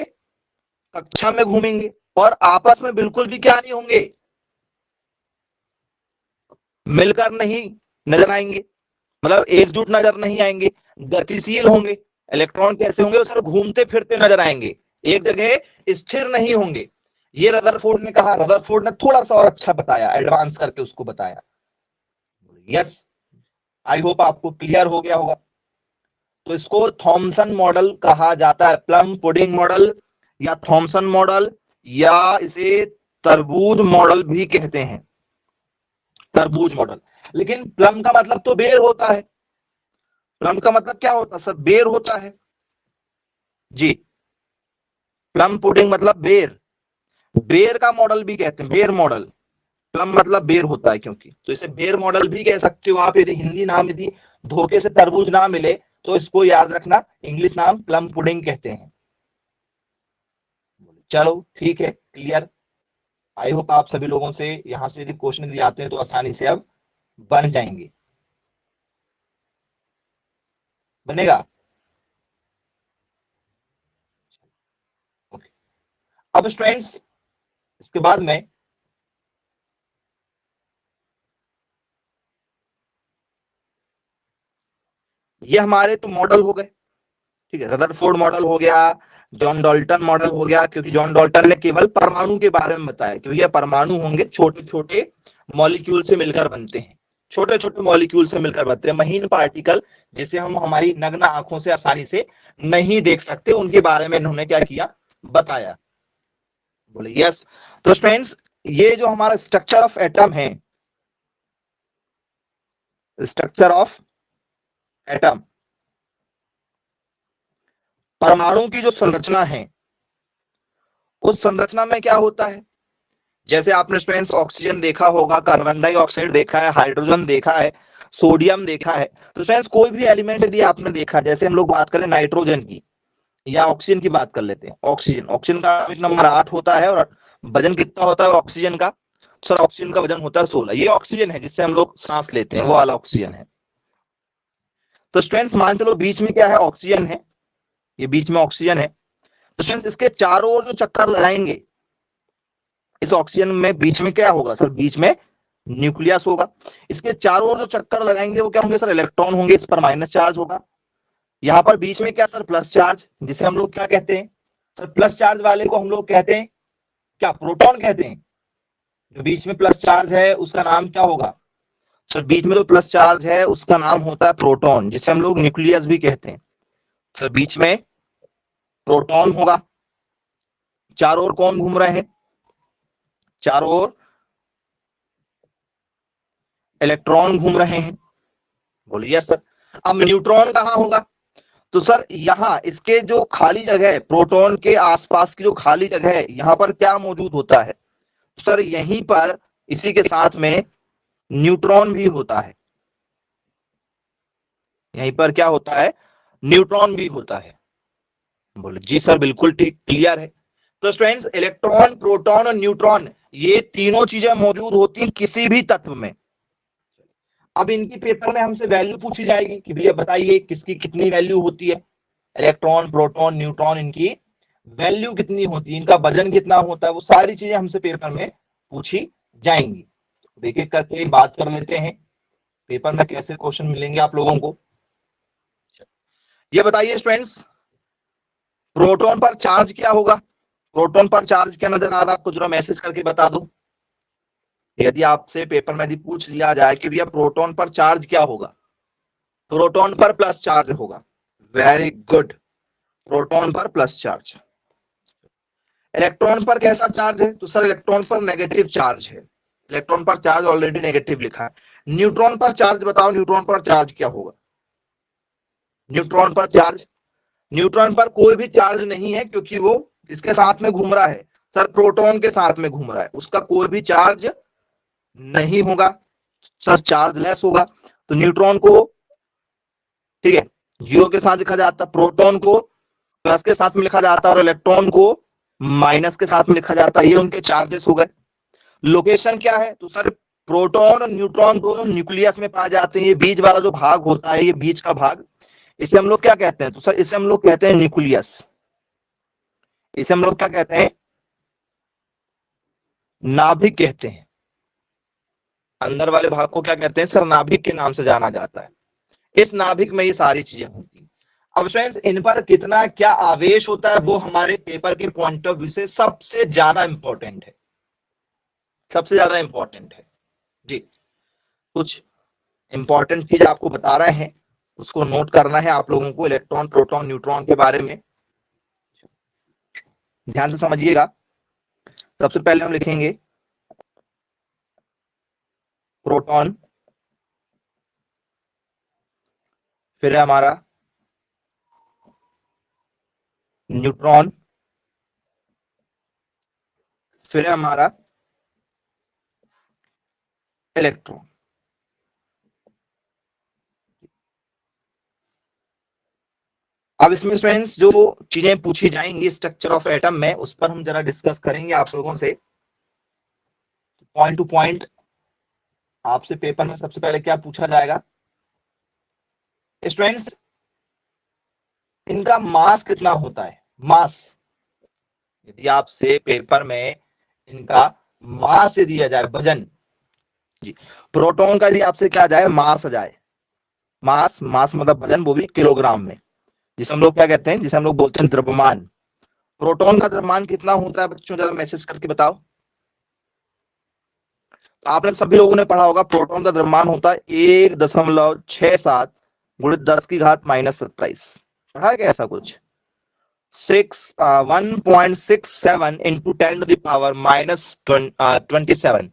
Speaker 1: कक्षा में घूमेंगे, और आपस में बिल्कुल भी क्या नहीं होंगे, मिलकर नहीं। नजर आएंगे, मतलब एकजुट नजर नहीं आएंगे, गतिशील होंगे। इलेक्ट्रॉन कैसे होंगे सर? घूमते फिरते नजर आएंगे, एक जगह स्थिर नहीं होंगे। ये रदरफोर्ड ने कहा, रदरफोर्ड ने थोड़ा सा और अच्छा बताया, एडवांस करके उसको बताया। यस, आई होप आपको क्लियर हो गया होगा। तो इसको थॉमसन मॉडल कहा जाता है, प्लम पुडिंग मॉडल या थॉमसन मॉडल, या इसे तरबूज मॉडल भी कहते हैं, तरबूज मॉडल। लेकिन प्लम का मतलब तो बेर होता है, प्लम का मतलब क्या होता है सर? बेर होता है जी। प्लम पुडिंग मतलब बेर, बेर का मॉडल भी कहते हैं, बेर मॉडल। प्लम मतलब बेर होता है क्योंकि, तो इसे बेर मॉडल भी कह सकते हो आप। यदि हिंदी नाम यदि धोखे से तरबूज ना मिले तो इसको याद रखना, इंग्लिश नाम प्लम पुडिंग कहते हैं। चलो ठीक है, क्लियर। आई होप आप सभी लोगों से यहां से यदि क्वेश्चन दिए आते हैं तो आसानी से अब बन जाएंगे, बनेगा। ओके, अब स्टूडेंट्स इसके बाद में ये हमारे तो मॉडल हो गए, ठीक है। रदरफोर्ड मॉडल हो गया, जॉन डॉल्टन मॉडल हो गया, क्योंकि जॉन डॉल्टन ने केवल परमाणु के बारे में बताया, क्योंकि ये परमाणु होंगे छोटे छोटे मॉलिक्यूल से मिलकर बनते हैं, छोटे छोटे मॉलिक्यूल से मिलकर बनते हैं, महीन पार्टिकल जिसे हम हमारी नग्न आंखों से आसानी से नहीं देख सकते, उनके बारे में इन्होंने क्या किया, बताया। बोले यस। तो फ्रेंड्स, ये जो हमारा स्ट्रक्चर ऑफ एटम है, स्ट्रक्चर ऑफ एटम, परमाणु की जो संरचना है, उस संरचना में क्या होता है, जैसे आपने स्टूडेंट्स ऑक्सीजन देखा होगा, कार्बन डाइऑक्साइड देखा है, हाइड्रोजन देखा है, सोडियम देखा है। तो स्टूडेंट्स कोई भी एलिमेंट यदि आपने देखा, जैसे हम लोग बात करें नाइट्रोजन की या ऑक्सीजन की बात कर लेते हैं, ऑक्सीजन, ऑक्सीजन का नंबर 8 होता है, और वजन कितना होता है ऑक्सीजन का? सर ऑक्सीजन का वजन होता है 16। ये ऑक्सीजन है जिससे हम लोग सांस लेते हैं, वो वाला ऑक्सीजन है। तो स्टूडेंट्स मान चलो बीच में क्या है, ऑक्सीजन है, ये बीच में ऑक्सीजन है। तो स्टूडेंट्स इसके चारों ओर जो चक्कर लगाएंगे, इस ऑक्सीजन में बीच में क्या होगा सर? बीच में न्यूक्लियस होगा। इसके चारों ओर जो चक्कर लगाएंगे वो क्या होंगे सर? इलेक्ट्रॉन होंगे, इस पर माइनस चार्ज होगा। यहाँ पर बीच में क्या सर? प्लस चार्ज, जिसे हम लोग क्या कहते हैं सर? प्लस चार्ज वाले को हम लोग कहते हैं क्या? प्रोटॉन कहते हैं। जो बीच में प्लस चार्ज है उसका नाम क्या होगा सर? बीच में जो प्लस चार्ज है उसका नाम होता है प्रोटॉन, जिसे हम लोग न्यूक्लियस भी कहते हैं। सर बीच में प्रोटॉन होगा, चारों ओर कौन घूम रहे हैं? चारों ओर इलेक्ट्रॉन घूम रहे हैं। बोलिए सर। अब न्यूट्रॉन कहां होगा? तो सर यहाँ इसके जो खाली जगह है, प्रोटॉन के आसपास की जो खाली जगह है, यहाँ पर क्या मौजूद होता है सर? यहीं पर इसी के साथ में न्यूट्रॉन भी होता है। यहीं पर क्या होता है? न्यूट्रॉन भी होता है। बोले जी सर, बिल्कुल ठीक, क्लियर है। तो स्टूडेंट्स, इलेक्ट्रॉन, प्रोटॉन और न्यूट्रॉन, ये तीनों चीजें मौजूद होती हैं किसी भी तत्व में। अब इनकी पेपर में हमसे वैल्यू पूछी जाएगी कि भैया बताइए किसकी कितनी वैल्यू होती है, इलेक्ट्रॉन, प्रोटॉन, न्यूट्रॉन, इनकी वैल्यू कितनी होती है, इनका वजन कितना होता है, वो सारी चीजें हमसे पेपर में पूछी जाएंगी। एक एक करके बात कर लेते हैं, पेपर में कैसे क्वेश्चन मिलेंगे आप लोगों को। ये बताइए स्टूडेंट्स, प्रोटॉन पर चार्ज क्या होगा? प्रोटॉन पर चार्ज क्या नजर आ रहा है आपको? जरा मैसेज करके बता दो। यदि आपसे पेपर में यदि पूछ लिया जाए कि भैया प्रोटॉन पर चार्ज क्या होगा, प्रोटॉन पर प्लस चार्ज होगा। वेरी गुड, प्रोटॉन पर प्लस चार्ज। इलेक्ट्रॉन पर कैसा चार्ज है? तो सर इलेक्ट्रॉन पर नेगेटिव चार्ज है, इलेक्ट्रॉन पर चार्ज ऑलरेडी नेगेटिव लिखा है। न्यूट्रॉन पर चार्ज बताओ, न्यूट्रॉन पर चार्ज क्या होगा? न्यूट्रॉन पर चार्ज, न्यूट्रॉन पर कोई भी चार्ज नहीं है, क्योंकि वो किसके साथ में घूम रहा है सर? प्रोटॉन के साथ में घूम रहा है, उसका कोई भी चार्ज नहीं होगा सर, चार्जलेस होगा। तो न्यूट्रॉन को, ठीक है, जीरो के साथ लिखा जाता, प्रोटॉन को प्लस के साथ में लिखा जाता, और इलेक्ट्रॉन को माइनस के साथ में लिखा जाता। ये उनके चार्जेस हो गए। लोकेशन क्या है? तो सर प्रोटॉन और न्यूट्रॉन दोनों न्यूक्लियस में पाए जाते हैं। ये बीच वाला जो भाग होता है, ये बीच का भाग, इसे हम लोग क्या कहते हैं? तो सर इसे हम लोग कहते हैं न्यूक्लियस। इसे हम लोग क्या कहते हैं? नाभिक कहते हैं। अंदर वाले भाग को क्या कहते हैं सर? नाभिक के नाम से जाना जाता है। इस नाभिक में ये सारी चीजें होती हैं। अब फ्रेंड्स, इन पर कितना क्या आवेश होता है वो हमारे पेपर के पॉइंट ऑफ व्यू से सबसे ज्यादा इंपॉर्टेंट है, सबसे ज्यादा इंपॉर्टेंट है जी। कुछ इंपॉर्टेंट चीज आपको बता रहे हैं, उसको नोट करना है आप लोगों को, इलेक्ट्रॉन प्रोटॉन न्यूट्रॉन के बारे में ध्यान से समझिएगा। सबसे पहले हम लिखेंगे प्रोटॉन, फिर है हमारा न्यूट्रॉन, फिर है हमारा इलेक्ट्रॉन। अब इसमें फ्रेंड्स जो चीजें पूछी जाएंगी स्ट्रक्चर ऑफ एटम में, उस पर हम जरा डिस्कस करेंगे आप लोगों से पॉइंट टू पॉइंट। आपसे पेपर में सबसे पहले क्या पूछा जाएगा स्टूडेंट्स? इनका मास कितना होता है? मास, यदि आपसे पेपर में इनका मास दिया जाए, वजन जी, प्रोटॉन का यदि आपसे क्या जाए, मास जाए, मास, मास मतलब वजन, वो भी किलोग्राम में, जिसे हम लोग क्या कहते हैं, जिसे हम लोग बोलते हैं द्रव्यमान। प्रोटॉन का द्रव्यमान कितना होता है बच्चों? जरा मैसेज करके बताओ। तो आपने सभी लोगों ने पढ़ा होगा, प्रोटॉन का द्रव्यमान होता है 1.67 गुणित 10 की घात -27। पढ़ा है क्या ऐसा कुछ? 1.67 इंटू 10⁻⁻27।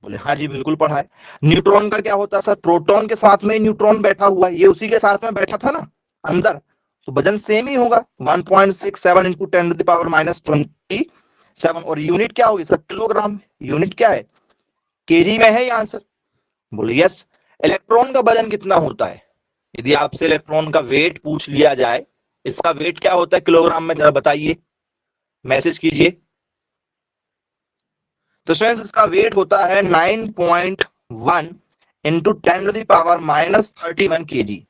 Speaker 1: बोले हाँ जी बिल्कुल पढ़ा है। न्यूट्रॉन का क्या होता है सर? प्रोटॉन के साथ में न्यूट्रॉन बैठा हुआ है, ये उसी के साथ में बैठा था ना अंदर, तो वजन सेम ही होगा 1.67 इंटू 10⁻⁻27। और यूनिट क्या होगी सर? किलोग्राम। यूनिट क्या है? केजी में है ये आंसर। बोले यस। इलेक्ट्रॉन का वजन कितना होता है? यदि आपसे इलेक्ट्रॉन का वेट पूछ लिया जाए, इसका वेट क्या होता है किलोग्राम में, जरा बताइए, मैसेज कीजिए। तो स्टूडेंट्स इसका वेट होता है 9.1 इंटू 10⁻⁻31 केजी,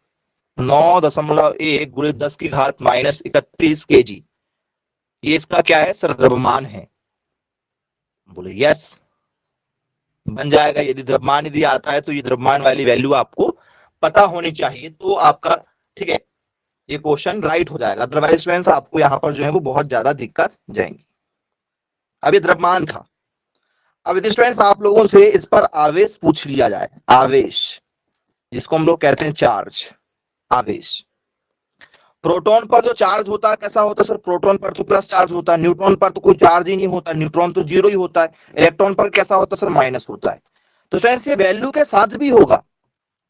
Speaker 1: 9.1 गुणित 10 की घात -31 केजी। ये इसका क्या है सर? द्रव्यमान है। बोले यस, बन जाएगा। यदि द्रव्यमान यदि आता है तो ये द्रव्यमान वाली वैल्यू आपको पता होनी चाहिए, तो आपका ठीक है ये क्वेश्चन राइट हो जाएगा। अदरवाइज फ्रेंड्स आपको यहाँ पर जो है वो बहुत ज्यादा दिक्कत जाएंगी। अब ये द्रव्यमान था। अब यदि स्टूडेंट्स आप लोगों से इस पर आवेश पूछ लिया जाए, आवेश जिसको हम लोग कहते हैं चार्ज, आवेश। प्रोटॉन पर जो चार्ज होता है कैसा होता है सर? प्रोटॉन पर तो प्लस चार्ज होता है, न्यूट्रॉन पर तो कोई चार्ज ही नहीं होता, न्यूट्रॉन तो जीरो ही होता है। इलेक्ट्रॉन पर कैसा होता है सर? माइनस होता है। तो फ्रेंड्स ये वैल्यू के साथ भी होगा,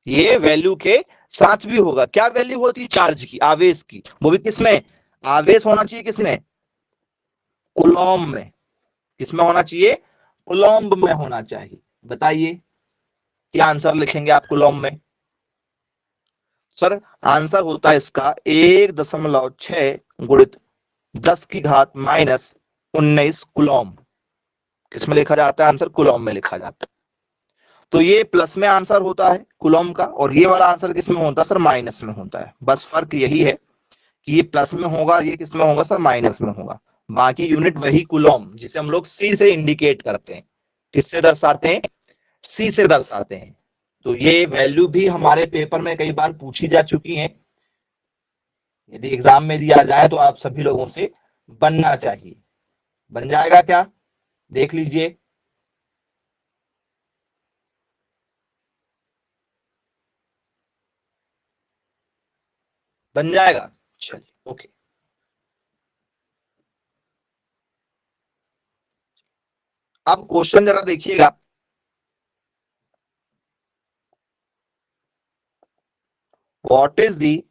Speaker 1: ये वैल्यू के साथ भी होगा। क्या वैल्यू होती है? चार्ज की, आवेश की। वो भी किसमें? आवेश होना चाहिए किसमें? कूलॉम में। किसमें होना चाहिए? कूलॉम में होना चाहिए। बताइए क्या आंसर लिखेंगे आप कूलॉम में? सर आंसर होता है इसका 1.6 गुणित 10 की घात -19 कूलॉम। किसमें लिखा जाता है आंसर? कूलॉम में लिखा जाता है। तो ये प्लस में आंसर होता है कूलॉम का, और ये वाला आंसर किसमें होता है सर? माइनस में होता है। बस फर्क यही है कि ये प्लस में होगा, ये किसमें होगा सर? माइनस में होगा। बाकी यूनिट वही कूलॉम, जिसे हम लोग सी से इंडिकेट करते हैं। किससे दर्शाते हैं? सी से दर्शाते हैं। तो ये वैल्यू भी हमारे पेपर में कई बार पूछी जा चुकी है। यदि एग्जाम में दिया जाए तो आप सभी लोगों से बनना चाहिए। बन जाएगा क्या? देख लीजिए। बन जाएगा, चलिए ओके। अब क्वेश्चन जरा देखिएगा। What is the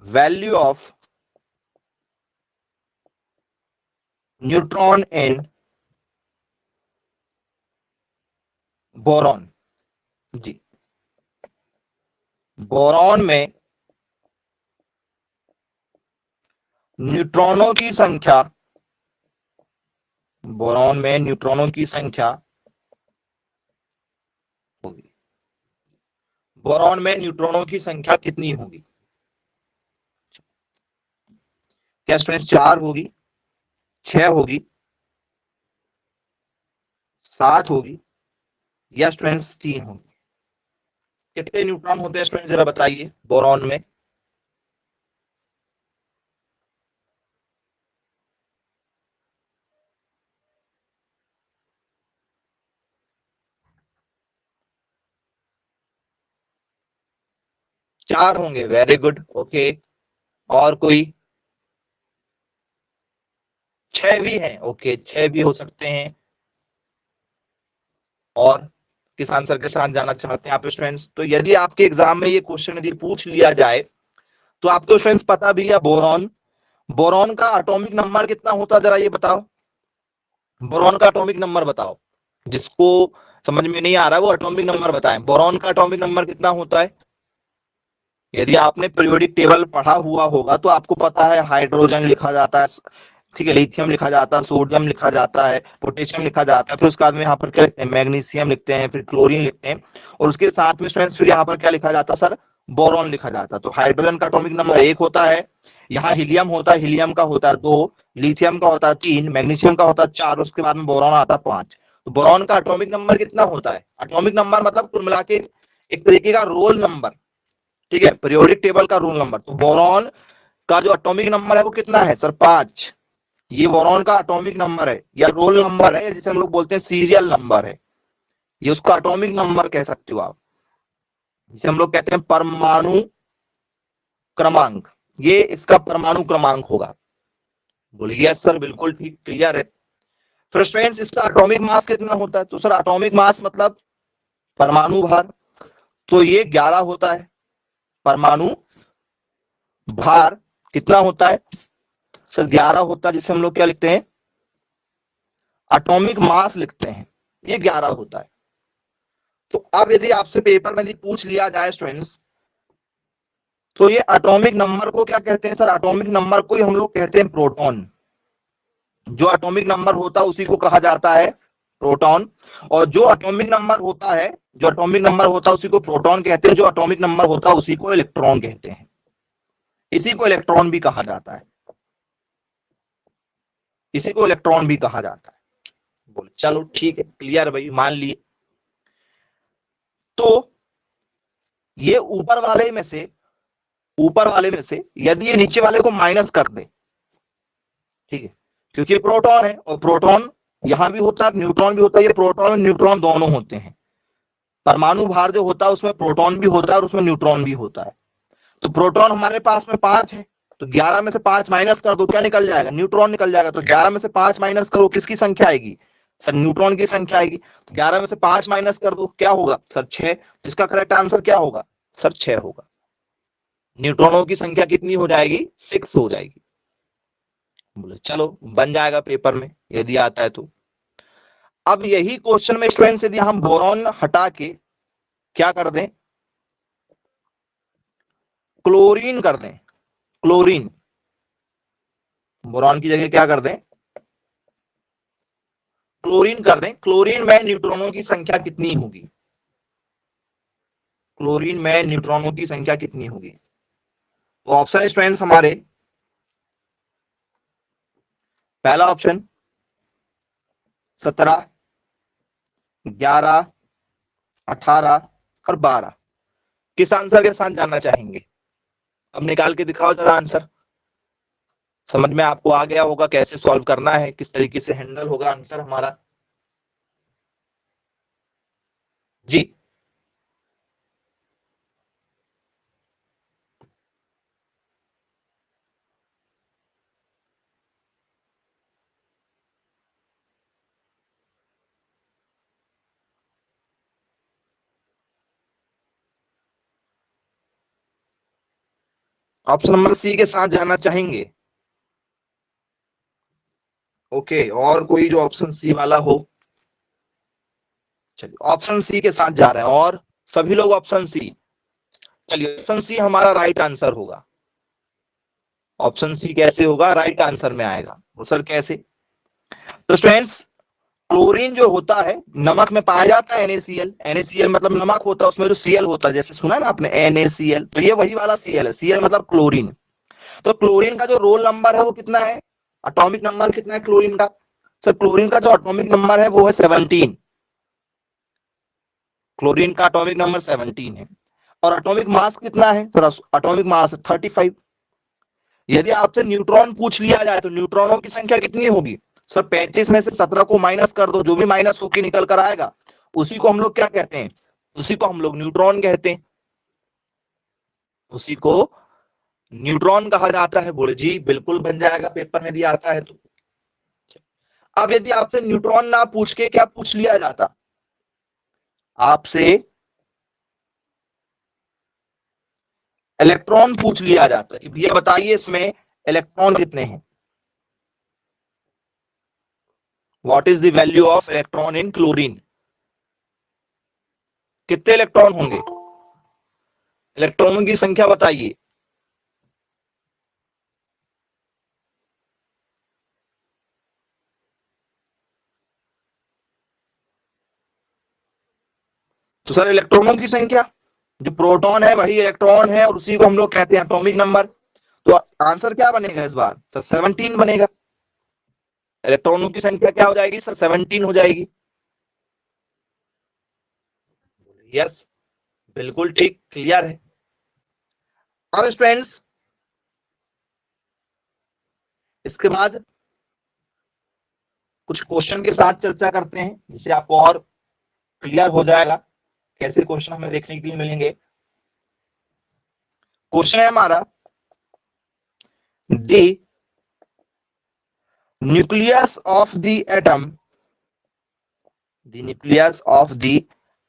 Speaker 1: value of neutron in boron? जी, बोरॉन में न्यूट्रॉनों की संख्या, बोरॉन में न्यूट्रॉनों की संख्या होगी, बोरॉन में न्यूट्रॉनों की संख्या कितनी होगी? क्या स्टूडेंट? 4 होगी, 6 होगी, 7 होगी या स्ट्रेंथ 3 होगी? कितने न्यूट्रॉन होते हैं स्टूडेंट, जरा बताइए बोरॉन में? चार होंगे, वेरी गुड, ओके। और कोई? 6 भी हैं, ओके, 6 भी हो सकते हैं। और किस आंसर के साथ जाना चाहते हैं आप स्टूडेंट्स? तो यदि आपके एग्जाम में ये क्वेश्चन यदि पूछ लिया जाए तो आपको स्टूडेंट्स पता भी है बोरॉन, बोरॉन का एटॉमिक नंबर कितना होता है, जरा ये बताओ। बोरॉन का एटॉमिक नंबर बताओ, जिसको समझ में नहीं आ रहा है वो एटॉमिक नंबर बताएं। बोरॉन का एटॉमिक नंबर कितना होता है? यदि आपने पीरियोडिक टेबल पढ़ा हुआ होगा तो आपको पता है, हाइड्रोजन लिखा जाता है, ठीक है, लिथियम लिखा जाता है, सोडियम लिखा जाता है, पोटेशियम लिखा जाता है, फिर उसके बाद में यहाँ पर क्या लिखते हैं, मैग्नीशियम लिखते हैं, फिर क्लोरीन लिखते हैं, और उसके साथ में स्टूडेंट्स फिर यहाँ पर क्या लिखा जाता है सर? बोरॉन लिखा जाता है। तो हाइड्रोजन का एटॉमिक नंबर 1 होता है, यहाँ हीलियम होता है, हीलियम का होता है 2, लिथियम का होता है 3, मैग्नीशियम का होता है 4, उसके बाद में बोरॉन आता है 5। तो बोरॉन का एटॉमिक नंबर कितना होता है? एटॉमिक नंबर मतलब कुल मिला के एक तरीके का रोल नंबर, ठीक है, पीरियोडिक टेबल का रोल नंबर। तो बोरॉन का जो एटॉमिक नंबर है वो कितना है सर? 5। ये बोरॉन का एटॉमिक नंबर है या रोल नंबर है, जिसे हम लोग बोलते हैं सीरियल नंबर है, ये उसका एटॉमिक नंबर कह सकते हो आप, जिसे हम लोग कहते हैं परमाणु क्रमांक। ये इसका परमाणु क्रमांक होगा। बोलिए सर, बिल्कुल ठीक, क्लियर है। फिर स्टूडेंट्स इसका एटॉमिक मास कितना होता है? तो सर एटॉमिक मास मतलब परमाणु भार, तो ये 11 होता है। परमाणु भार कितना होता है सर? 11 होता है, जिसे हम लोग क्या लिखते हैं? एटॉमिक मास लिखते हैं, ये 11 होता है। तो अब यदि आपसे पेपर में यदि पूछ लिया जाए स्टूडेंट्स, तो ये एटॉमिक नंबर को क्या कहते हैं सर? एटॉमिक नंबर को हम लोग कहते हैं प्रोटॉन। जो एटॉमिक नंबर होता है उसी को कहा जाता है प्रोटॉन। और जो एटॉमिक नंबर होता है, जो एटॉमिक नंबर होता है उसी को प्रोटॉन कहते हैं, जो एटॉमिक नंबर होता है उसी को इलेक्ट्रॉन कहते हैं। इसी को इलेक्ट्रॉन भी कहा जाता है, इसी को इलेक्ट्रॉन भी कहा जाता है। बोले चलो ठीक है, क्लियर भाई, मान लिए। तो ये ऊपर वाले में से, ऊपर वाले में से यदि ये नीचे वाले को माइनस कर दे, ठीक है, क्योंकि प्रोटॉन है और प्रोटॉन यहां भी होता है, न्यूट्रॉन भी होता है, ये प्रोटॉन और न्यूट्रॉन दोनों होते हैं। परमाणु भार जो होता है उसमें प्रोटॉन भी होता है और उसमें न्यूट्रॉन भी होता है। तो प्रोटॉन हमारे पास में 5 है, तो 11 में से 5 माइनस कर दो, क्या निकल जाएगा? न्यूट्रॉन निकल जाएगा। तो 11 में से 5 माइनस करो, किसकी संख्या आएगी सर? न्यूट्रॉन की संख्या आएगी। तो 11 में से 5 माइनस कर दो, क्या होगा सर? 6। तो इसका करेक्ट आंसर क्या होगा सर? 6 होगा। न्यूट्रॉनों की संख्या कितनी हो जाएगी? 6 हो जाएगी। बोले चलो बन जाएगा पेपर में यदि आता है तो। अब यही क्वेश्चन में स्टूडेंट्स यदि हम बोरॉन हटा के क्या कर दें, क्लोरीन कर दें, क्लोरीन, बोरॉन की जगह क्या कर दें? क्लोरीन कर दें। क्लोरीन में न्यूट्रॉनों की संख्या कितनी होगी? क्लोरीन में न्यूट्रॉनों की संख्या कितनी होगी? तो ऑप्शन स्टूडेंट्स हमारे, पहला ऑप्शन 17, 11, 18 और 12। किस आंसर के साथ जानना चाहेंगे? अब निकाल के दिखाओ जरा आंसर। समझ में आपको आ गया होगा कैसे सॉल्व करना है, किस तरीके से हैंडल होगा आंसर हमारा। जी, ऑप्शन नंबर सी के साथ जाना चाहेंगे? ओके, और कोई जो ऑप्शन सी वाला हो? चलिए ऑप्शन सी के साथ जा रहे हैं, और सभी लोग ऑप्शन सी। चलिए ऑप्शन सी हमारा राइट आंसर होगा। ऑप्शन सी कैसे होगा? राइट आंसर में आएगा। वो सर कैसे? तो स्टूडेंट्स, क्लोरीन जो होता है नमक में पाया जाता है, NaCl। NaCl मतलब नमक होता है, उसमें जो Cl होता है, जैसे सुना है ना आपने NaCl, तो ये वही वाला Cl है। Cl मतलब क्लोरीन। तो क्लोरीन का जो रोल नंबर है वो कितना है? एटॉमिक नंबर कितना है क्लोरीन का? सर क्लोरीन का जो एटॉमिक नंबर है वो है 17। क्लोरीन का एटॉमिक नंबर 17 है और एटॉमिक मास कितना है सर? Atomic mass 35। यदि आपसे न्यूट्रॉन पूछ लिया जाए तो न्यूट्रॉनों की संख्या कितनी होगी सर? 35 में से 17 को माइनस कर दो, जो भी माइनस होकर निकल कर आएगा उसी को हम लोग क्या कहते हैं? उसी को हम लोग न्यूट्रॉन कहते हैं, उसी को न्यूट्रॉन कहा जाता है। बोले जी बिल्कुल बन जाएगा, पेपर में दिया आता है तो। अब यदि आपसे न्यूट्रॉन ना पूछ के क्या पूछ लिया जाता? आपसे इलेक्ट्रॉन पूछ लिया जाता है कि भैया बताइए इसमें इलेक्ट्रॉन कितने हैं? What is the value of electron in chlorine? कितने इलेक्ट्रॉन होंगे? इलेक्ट्रॉनों की संख्या बताइए। तो सर इलेक्ट्रॉनों की संख्या, जो प्रोटॉन है वही इलेक्ट्रॉन है और उसी को हम लोग कहते हैं एटॉमिक नंबर। तो आंसर क्या बनेगा इस बार सर? 17 बनेगा। इलेक्ट्रॉनों की संख्या क्या हो जाएगी सर? 17 हो जाएगी। यस, बिल्कुल ठीक, क्लियर है। अब स्टूडेंट्स इसके बाद कुछ क्वेश्चन के साथ चर्चा करते हैं जिससे आपको और क्लियर हो जाएगा कैसे क्वेश्चन हमें देखने के लिए मिलेंगे। क्वेश्चन है हमारा, the nucleus of the atom, the nucleus of the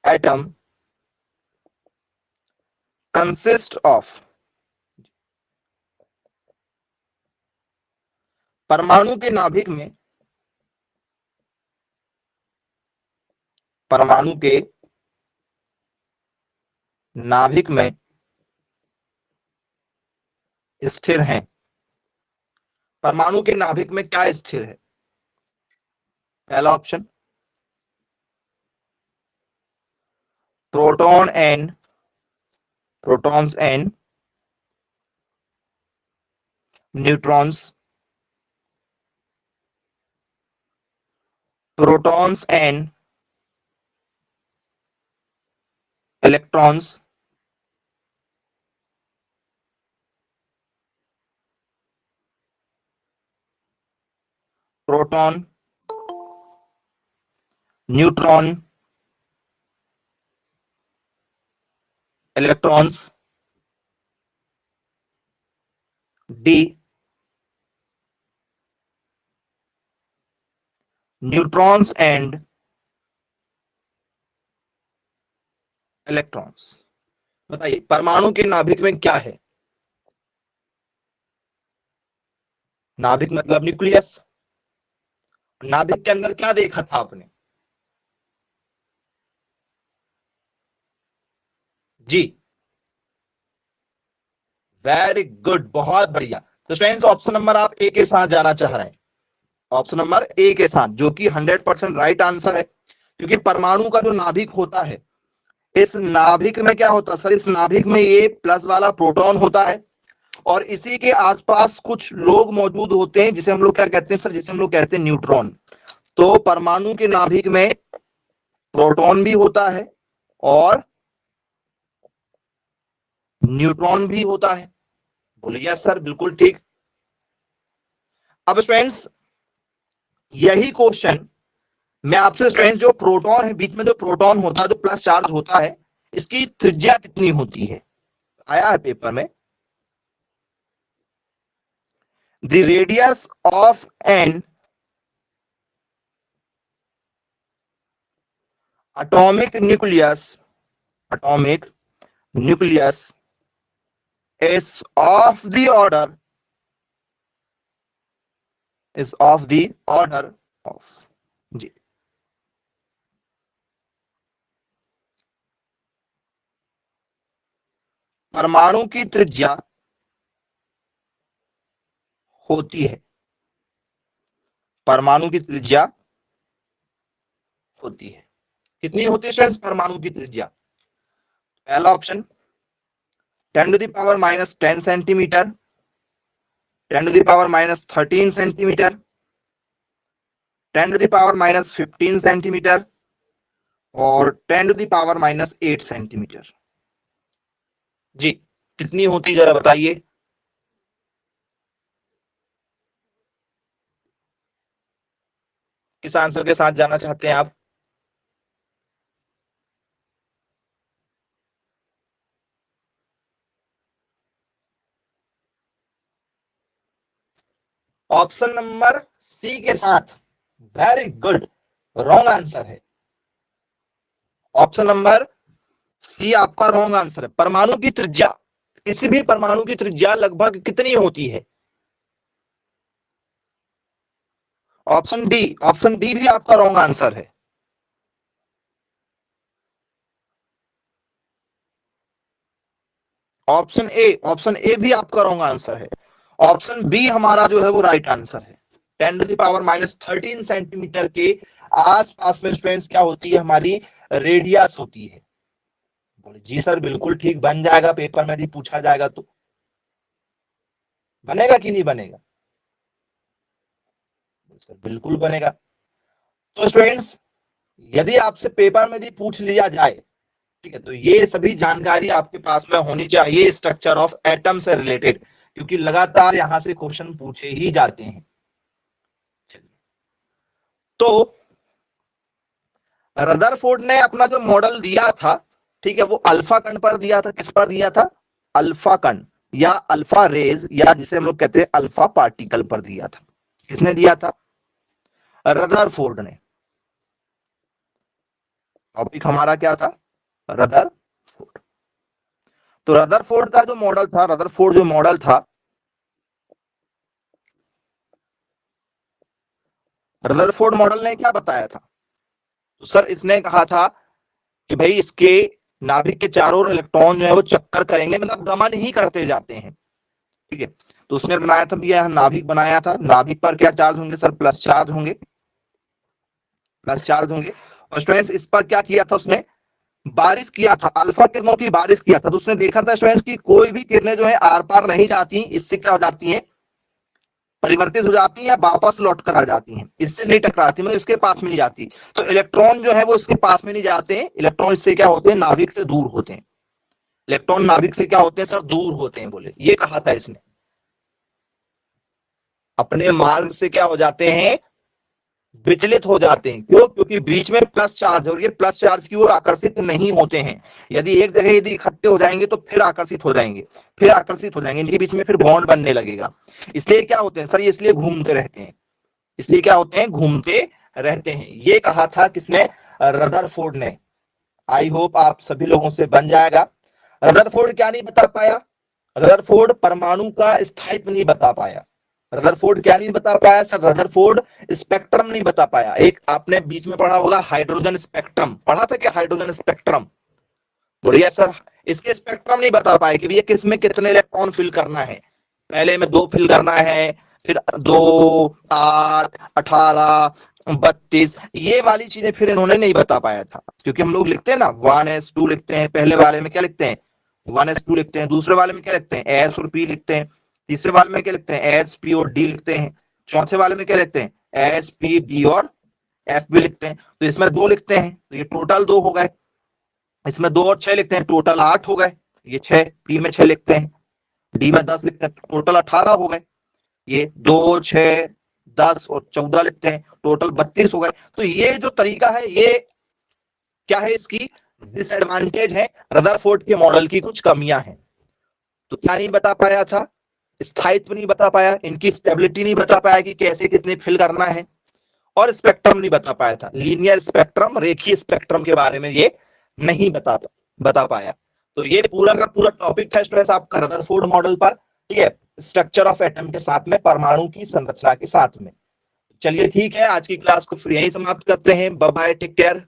Speaker 1: atom consists of, परमाणु के नाभिक में, परमाणु के नाभिक में स्थिर हैं। परमाणु के नाभिक में क्या स्थिर है? पहला option proton and protons and neutrons, protons and electrons, proton, neutron, electrons, D neutrons and electrons. बताइए परमाणु के नाभिक में क्या है? नाभिक मतलब न्यूक्लियस। नाभिक के अंदर क्या देखा था आपने? जी वेरी गुड, बहुत बढ़िया। तो स्टूडेंट्स ऑप्शन नंबर आप ए के साथ जाना चाह रहे हैं, ऑप्शन नंबर ए के साथ, जो कि 100% राइट आंसर है। क्योंकि परमाणु का जो नाभिक होता है, इस नाभिक में क्या होता है सर? इस नाभिक में ये प्लस वाला प्रोटॉन होता है और इसी के आसपास कुछ लोग मौजूद होते हैं जिसे हम लोग क्या कहते हैं सर? जिसे हम लोग कहते हैं न्यूट्रॉन। तो परमाणु के नाभिक में प्रोटॉन भी होता है और न्यूट्रॉन भी होता है। बोलिए सर बिल्कुल ठीक। अब स्टूडेंट्स यही क्वेश्चन मैं आपसे, स्टूडेंट जो प्रोटॉन है, बीच में जो प्रोटॉन होता है, जो प्लस चार्ज होता है, इसकी त्रिज्या कितनी होती है? आया है पेपर में। The radius of an atomic nucleus, atomic nucleus is of the order, is of the order of, जी परमाणु की त्रिज्या होती है, परमाणु की त्रिज्या होती है। कितनी होती है स्टूडेंट्स परमाणु की त्रिज्या? पहला option 10 to the power minus 10 centimetre, 10 to the power minus 13 centimetre, 10 to the power minus 15 centimetre और 10⁻⁻8 सेंटीमीटर। जी कितनी होती जरा बताइए। किस आंसर के साथ जाना चाहते हैं आप? ऑप्शन नंबर सी के साथ, वेरी गुड, रॉन्ग आंसर है। ऑप्शन नंबर सी आपका रॉन्ग आंसर है। परमाणु की त्रिज्या, किसी भी परमाणु की त्रिज्या लगभग कितनी होती है? ऑप्शन डी, ऑप्शन डी भी आपका रॉन्ग आंसर है। ऑप्शन ए भी आपका रॉन्ग आंसर है। ऑप्शन बी हमारा जो है वो राइट आंसर है। 10⁻⁻13 सेंटीमीटर के आसपास में स्टूडेंट्स क्या होती है हमारी, रेडियस होती है। बोले जी सर बिल्कुल ठीक, बन जाएगा, पेपर में भी पूछा जाएगा तो बनेगा कि नहीं बनेगा? सर बिल्कुल बनेगा। तो स्टूडेंट्स यदि आपसे पेपर में भी पूछ लिया जाए, ठीक है, तो ये सभी जानकारी आपके पास में होनी चाहिए स्ट्रक्चर ऑफ एटम से रिलेटेड, क्योंकि लगातार यहां से क्वेश्चन पूछे ही जाते हैं। तो रदरफोर्ड ने अपना जो मॉडल दिया था, ठीक है, वो अल्फा कण पर दिया था। किस पर दिया था? अल्फा कण या अल्फा रेज, या जिसे हम लोग कहते हैं अल्फा पार्टिकल पर दिया था। किसने दिया था? रदरफोर्ड ने। टॉपिक हमारा क्या था? रदरफोर्ड। तो रदरफोर्ड का जो मॉडल था, रदरफोर्ड जो मॉडल था, रदरफोर्ड मॉडल ने क्या बताया था? तो सर इसने कहा था कि भाई इसके नाभिक के चारों ओर इलेक्ट्रॉन जो है वो चक्कर करेंगे, मतलब गमन ही करते जाते हैं। ठीक है, तो उसने बनाया था भैया, नाभिक बनाया था। नाभिक पर क्या चार्ज होंगे सर? प्लस चार्ज होंगे, प्लस चार्ज होंगे। और स्टूडेंट्स इस पर क्या किया था उसने? बारिश किया था, अल्फा किरणों की बारिश किया था। तो उसने देखा था स्टूडेंट्स की कोई भी किरणें जो है आर पार नहीं जाती, इससे क्या हो जाती है? परिवर्तित हो जाती हैं या वापस लौट कर आ जाती हैं, इससे नहीं टकराती, मतलब इसके पास में नहीं जाती। तो इलेक्ट्रॉन जो है वो इसके पास में नहीं जाते हैं। इलेक्ट्रॉन इससे क्या होते हैं? नाभिक से दूर होते हैं। इलेक्ट्रॉन नाभिक से क्या होते हैं सर? दूर होते हैं, बोले ये कहा था इसने। अपने मार्ग से क्या हो जाते हैं? विचलित हो जाते हैं। क्यों? क्योंकि बीच में प्लस चार्ज है और ये प्लस चार्ज की ओर आकर्षित नहीं होते हैं। यदि एक जगह यदि इकट्ठे हो जाएंगे तो फिर आकर्षित हो जाएंगे, फिर आकर्षित हो जाएंगे, इनके बीच में फिर बॉन्ड बनने लगेगा। इसलिए क्या होते हैं सर? ये इसलिए घूमते रहते हैं। इसलिए क्या होते हैं? घूमते रहते हैं। ये कहा था किसने? रदरफोर्ड ने। आई होप आप सभी लोगों से बन जाएगा। रदरफोर्ड क्या नहीं बता पाया? रदरफोर्ड परमाणु का स्थायित्व नहीं बता पाया। रदरफोर्ड क्या नहीं बता पाया सर? रदरफोर्ड स्पेक्ट्रम नहीं बता पाया। एक आपने बीच में पढ़ा होगा हाइड्रोजन स्पेक्ट्रम, पढ़ा था क्या हाइड्रोजन स्पेक्ट्रम? बढ़िया सर। इसके स्पेक्ट्रम नहीं बता पाए कि भैया किसमें कितने इलेक्ट्रॉन फिल करना है। पहले में 2 फिल करना है, फिर 2, 8, 18, 32, ये वाली चीजें फिर इन्होंने नहीं बता पाया था। क्योंकि हम लोग लिखते हैं ना 1s2 लिखते हैं, पहले वाले में क्या लिखते हैं? 1s2 लिखते हैं, दूसरे वाले में क्या लिखते हैं? एस और पी लिखते हैं, तीसरे वाले में क्या लिखते हैं? एस पी और डी लिखते हैं, चौथे वाले में क्या लिखते हैं? एस पी डी और एफ भी लिखते हैं। तो इसमें 2 लिखते हैं, तो ये टोटल 2 हो गए। इसमें 2 और 6 लिखते हैं, टोटल 8 हो गए। ये 6, पी में 6 लिखते हैं, डी में 10 लिखते हैं, टोटल 18 हो गए। ये 2, 6, 10 और 14 लिखते हैं, टोटल 32 हो गए। तो ये जो तरीका है, ये क्या है? इसकी डिसएडवांटेज है। रदरफोर्ड के मॉडल की कुछ कमियां हैं। तो क्या नहीं बता पाया था? स्थायित्व नहीं बता पाया, इनकी स्टेबिलिटी नहीं बता पाया कि कैसे कितने फिल करना है, और स्पेक्ट्रम नहीं बता पाया था। लीनियर स्पेक्ट्रम, रेखीय स्पेक्ट्रम के बारे में ये नहीं बता पाया। तो ये पूरा का पूरा टॉपिक था स्टूडेंट्स आपका रदरफोर्ड मॉडल पर, ठीक है, स्ट्रक्चर ऑफ एटम के साथ में, परमाणु की संरचना के साथ में। चलिए ठीक है, आज की क्लास को फिर यही समाप्त करते हैं। Bye bye, take care.